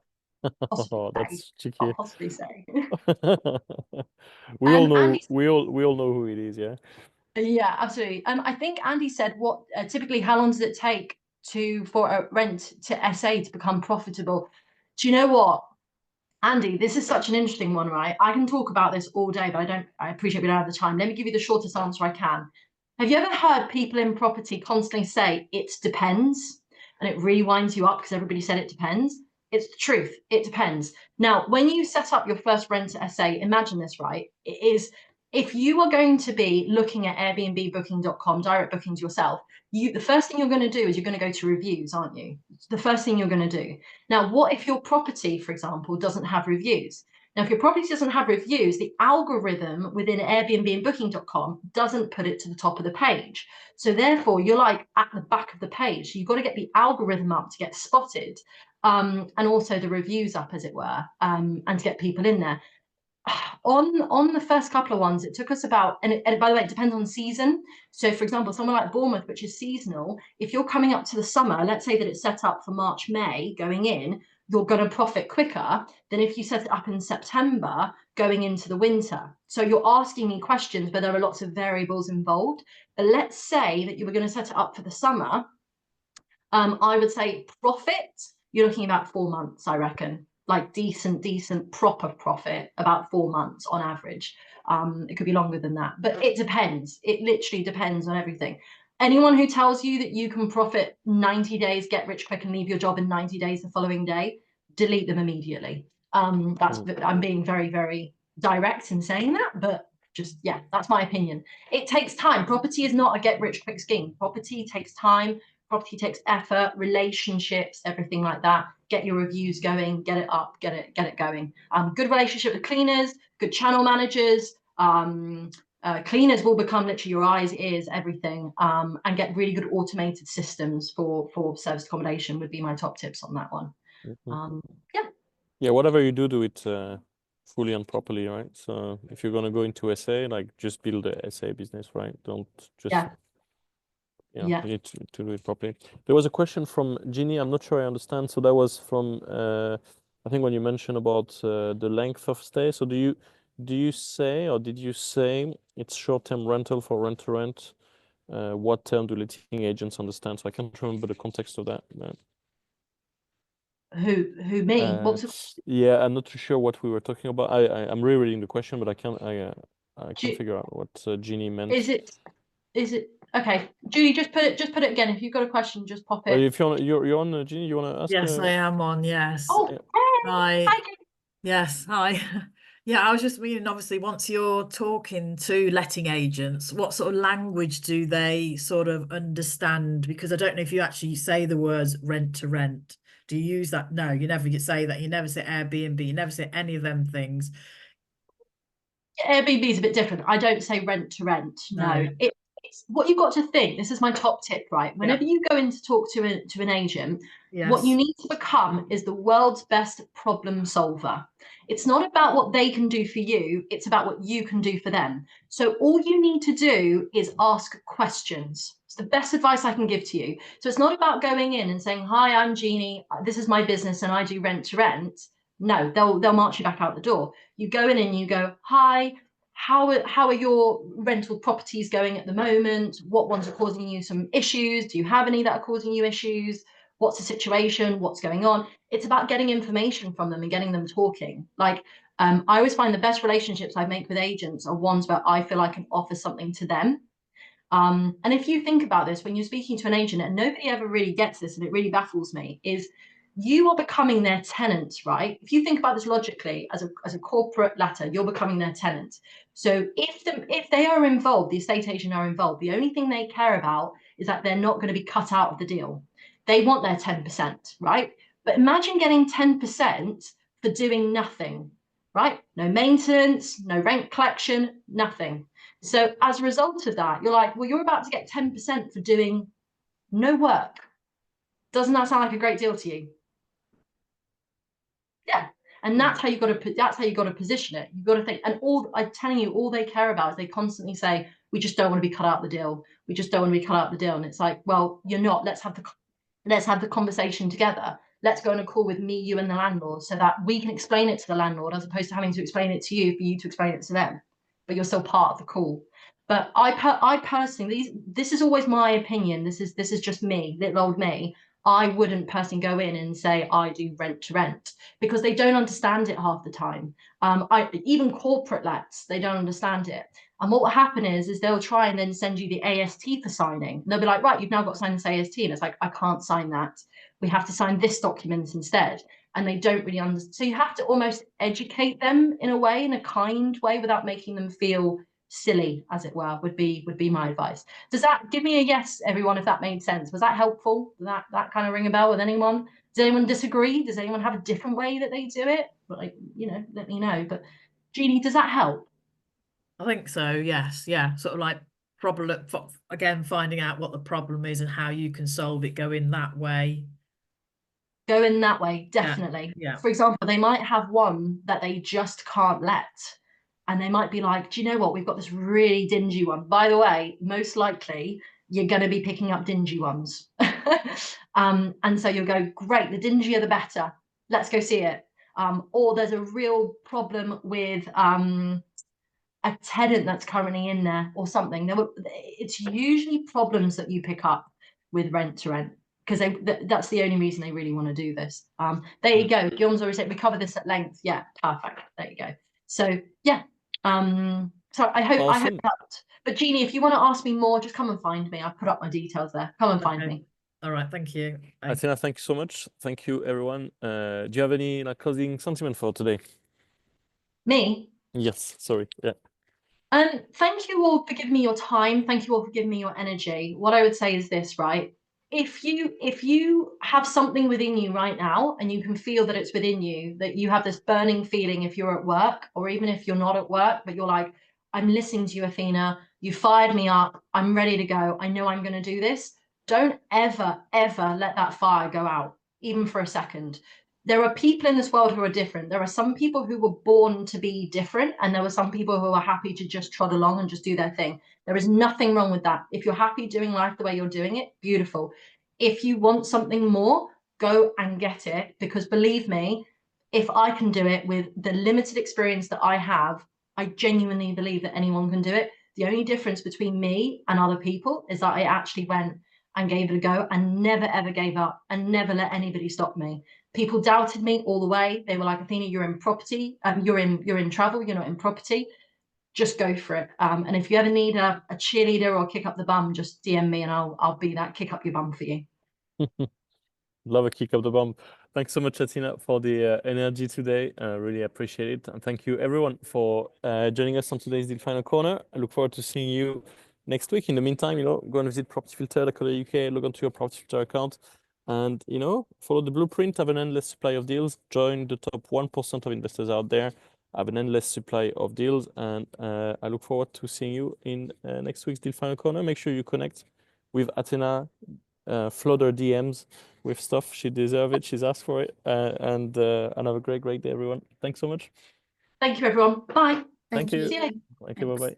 Oh, say. that's cheeky. Can't possibly say. Andy, we all know who it is, yeah. yeah, absolutely. I think Andy said, what typically, how long does it take for a rent to SA to become profitable? Do you know what, Andy? This is such an interesting one, right? I can talk about this all day, but I appreciate we don't have the time. Let me give you the shortest answer I can. Have you ever heard people in property constantly say it depends? And it really winds you up because everybody said it depends. It's the truth. It depends. Now, when you set up your first rent SA, imagine this, right? It is, if you are going to be looking at Airbnb, booking.com, direct bookings yourself, the first thing you're going to do is you're going to go to reviews, aren't you? It's the first thing you're going to do. Now, what if your property, for example, doesn't have reviews? Now, if your property doesn't have reviews, the algorithm within Airbnb and booking.com doesn't put it to the top of the page. So therefore, you're like at the back of the page. So you've got to get the algorithm up to get spotted, and also the reviews up, as it were, and to get people in there. On the first couple of ones, it took us about, and by the way, it depends on season. So for example, somewhere like Bournemouth, which is seasonal, if you're coming up to the summer, let's say that it's set up for March, May going in, you're going to profit quicker than if you set it up in September going into the winter. So you're asking me questions, but there are lots of variables involved. But let's say that you were going to set it up for the summer. I would say profit, you're looking about 4 months, I reckon. Like decent, proper profit, about 4 months on average. It could be longer than that, but it depends. It literally depends on everything. Anyone who tells you that you can profit 90 days, get rich quick, and leave your job in 90 days the following day, delete them immediately. I'm being very, very direct in saying that, but just, yeah, that's my opinion. It takes time. Property is not a get rich quick scheme. Property takes time. Property takes effort, relationships, everything like that. Get your reviews going, get it up, get it going. Good relationship with cleaners, good channel managers. Cleaners will become literally your eyes, ears, everything. And get really good automated systems for service accommodation would be my top tips on that one. Yeah. Yeah, whatever you do it fully and properly, right? So if you're gonna go into SA, like just build a SA business, right? Don't just you need to do it properly. There was a question from Ginny. I'm not sure I understand. So that was from I think when you mentioned about the length of stay. So do you say, or did you say it's short-term rental for rent to rent? What term do letting agents understand? So I can't remember the context of that. Who me? What was it? Yeah, I'm not too sure what we were talking about. I'm rereading the question, but I can't figure out what Ginny meant. Is it okay, Julie? Just put it again. If you've got a question, just pop Or it. if you're on, Ginny, you want to ask? Yes, I am on. Yes. Oh, Yeah. hey. Hi. Yes. Hi. Yeah, I was just meaning, obviously, once you're talking to letting agents, what sort of language do they sort of understand? Because I don't know if you actually say the words rent to rent. Do you use that? No, you never say that. You never say Airbnb. You never say any of them things. Airbnb is a bit different. I don't say rent to rent. No, it's what you've got to think. This is my top tip, right? Whenever you go in to talk to an agent, what you need to become is the world's best problem solver. It's not about what they can do for you, it's about what you can do for them. So all you need to do is ask questions. It's the best advice I can give to you. So it's not about going in and saying, "Hi, I'm Jeannie. This is my business and I do rent to rent." No, they'll march you back out the door. You go in and you go, "Hi, how are your rental properties going at the moment? What ones are causing you some issues? Do you have any that are causing you issues? What's the situation? What's going on?" It's about getting information from them and getting them talking. Like, I always find the best relationships I make with agents are ones where I feel I can offer something to them. And if you think about this, when you're speaking to an agent, and nobody ever really gets this, and it really baffles me, is you are becoming their tenant, right? If you think about this logically, as a corporate letter, you're becoming their tenant. So if they are involved, the estate agent are involved, the only thing they care about is that they're not going to be cut out of the deal. They want their 10%, right? But imagine getting 10% for doing nothing, right? No maintenance, no rent collection, nothing. So as a result of that, you're like, well, you're about to get 10% for doing no work. Doesn't that sound like a great deal to you? Yeah. And that's how you got to position it. You've got to think, and I'm telling you, all they care about is they constantly say, we just don't want to be cut out the deal. We just don't want to be cut out the deal. And it's like, well, you're not. Let's have the conversation together. Let's go on a call with me, you, and the landlord, so that we can explain it to the landlord, as opposed to having to explain it to you for you to explain it to them. But you're still part of the call. But I personally, this is always my opinion. This is just me, little old me. I wouldn't personally go in and say I do rent to rent, because they don't understand it half the time. Even corporate lets, they don't understand it. And what will happen is they'll try and then send you the AST for signing. And they'll be like, right, you've now got to sign this AST. And it's like, I can't sign that. We have to sign this document instead. And they don't really understand. So you have to almost educate them in a way, in a kind way, without making them feel silly, as it were, would be my advice. Does that give me a yes, everyone, if that made sense? Was that helpful? Did that kind of ring a bell with anyone? Does anyone disagree? Does anyone have a different way that they do it? Like, let me know. But Jeannie, does that help? I think so, yes. Yeah, sort of like problem, again, finding out what the problem is and how you can solve it, go in that way. Go in that way, definitely. Yeah. For example, they might have one that they just can't let. And they might be like, do you know what? We've got this really dingy one. By the way, most likely you're going to be picking up dingy ones. And so you'll go, great, the dingier the better. Let's go see it. Or there's a real problem with a tenant that's currently in there or something. It's usually problems that you pick up with rent to rent, because that's the only reason they really want to do this. There you go. Guillaume's already said we cover this at length. Yeah, perfect. There you go. So yeah. So I hope Awesome. that helped. But Jeannie, if you want to ask me more, just come and find me. I've put up my details there. Come and find me. All right, thank you. Bye. Athena, thank you so much. Thank you, everyone. Do you have any closing sentiment for today? Me? Yes, sorry. Yeah. Thank you all for giving me your time. Thank you all for giving me your energy. What I would say is this, right? If you have something within you right now, and you can feel that it's within you, that you have this burning feeling if you're at work, or even if you're not at work, but you're like, I'm listening to you, Athena, you fired me up, I'm ready to go, I know I'm going to do this. Don't ever, ever let that fire go out, even for a second. There are people in this world who are different. There are some people who were born to be different, and there were some people who are happy to just trot along and just do their thing. There is nothing wrong with that. If you're happy doing life the way you're doing it, beautiful. If you want something more, go and get it, because believe me, if I can do it with the limited experience that I have, I genuinely believe that anyone can do it. The only difference between me and other people is that I actually went and gave it a go and never ever gave up and never let anybody stop me. People doubted me all the way. They were like, Athena, you're in property, you're in travel, you're not in property. Just go for it. And if you ever need a cheerleader or kick up the bum, just DM me and I'll be that kick up your bum for you. Love a kick up the bum. Thanks so much, Athena, for the energy today. Really appreciate it. And thank you, everyone, for joining us on today's Deal Final Corner. I look forward to seeing you next week. In the meantime, go and visit propertyfilter.co.uk, log on to your Property Filter account, and, follow the blueprint. Have an endless supply of deals. Join the top 1% of investors out there. Have an endless supply of deals. And I look forward to seeing you in next week's Deal Final Corner. Make sure you connect with Athena. Flood her DMs with stuff. She deserves it. She's asked for it. And have a great day, everyone. Thanks so much. Thank you, everyone. Bye. Thank you. See you later. Thank you. Bye-bye.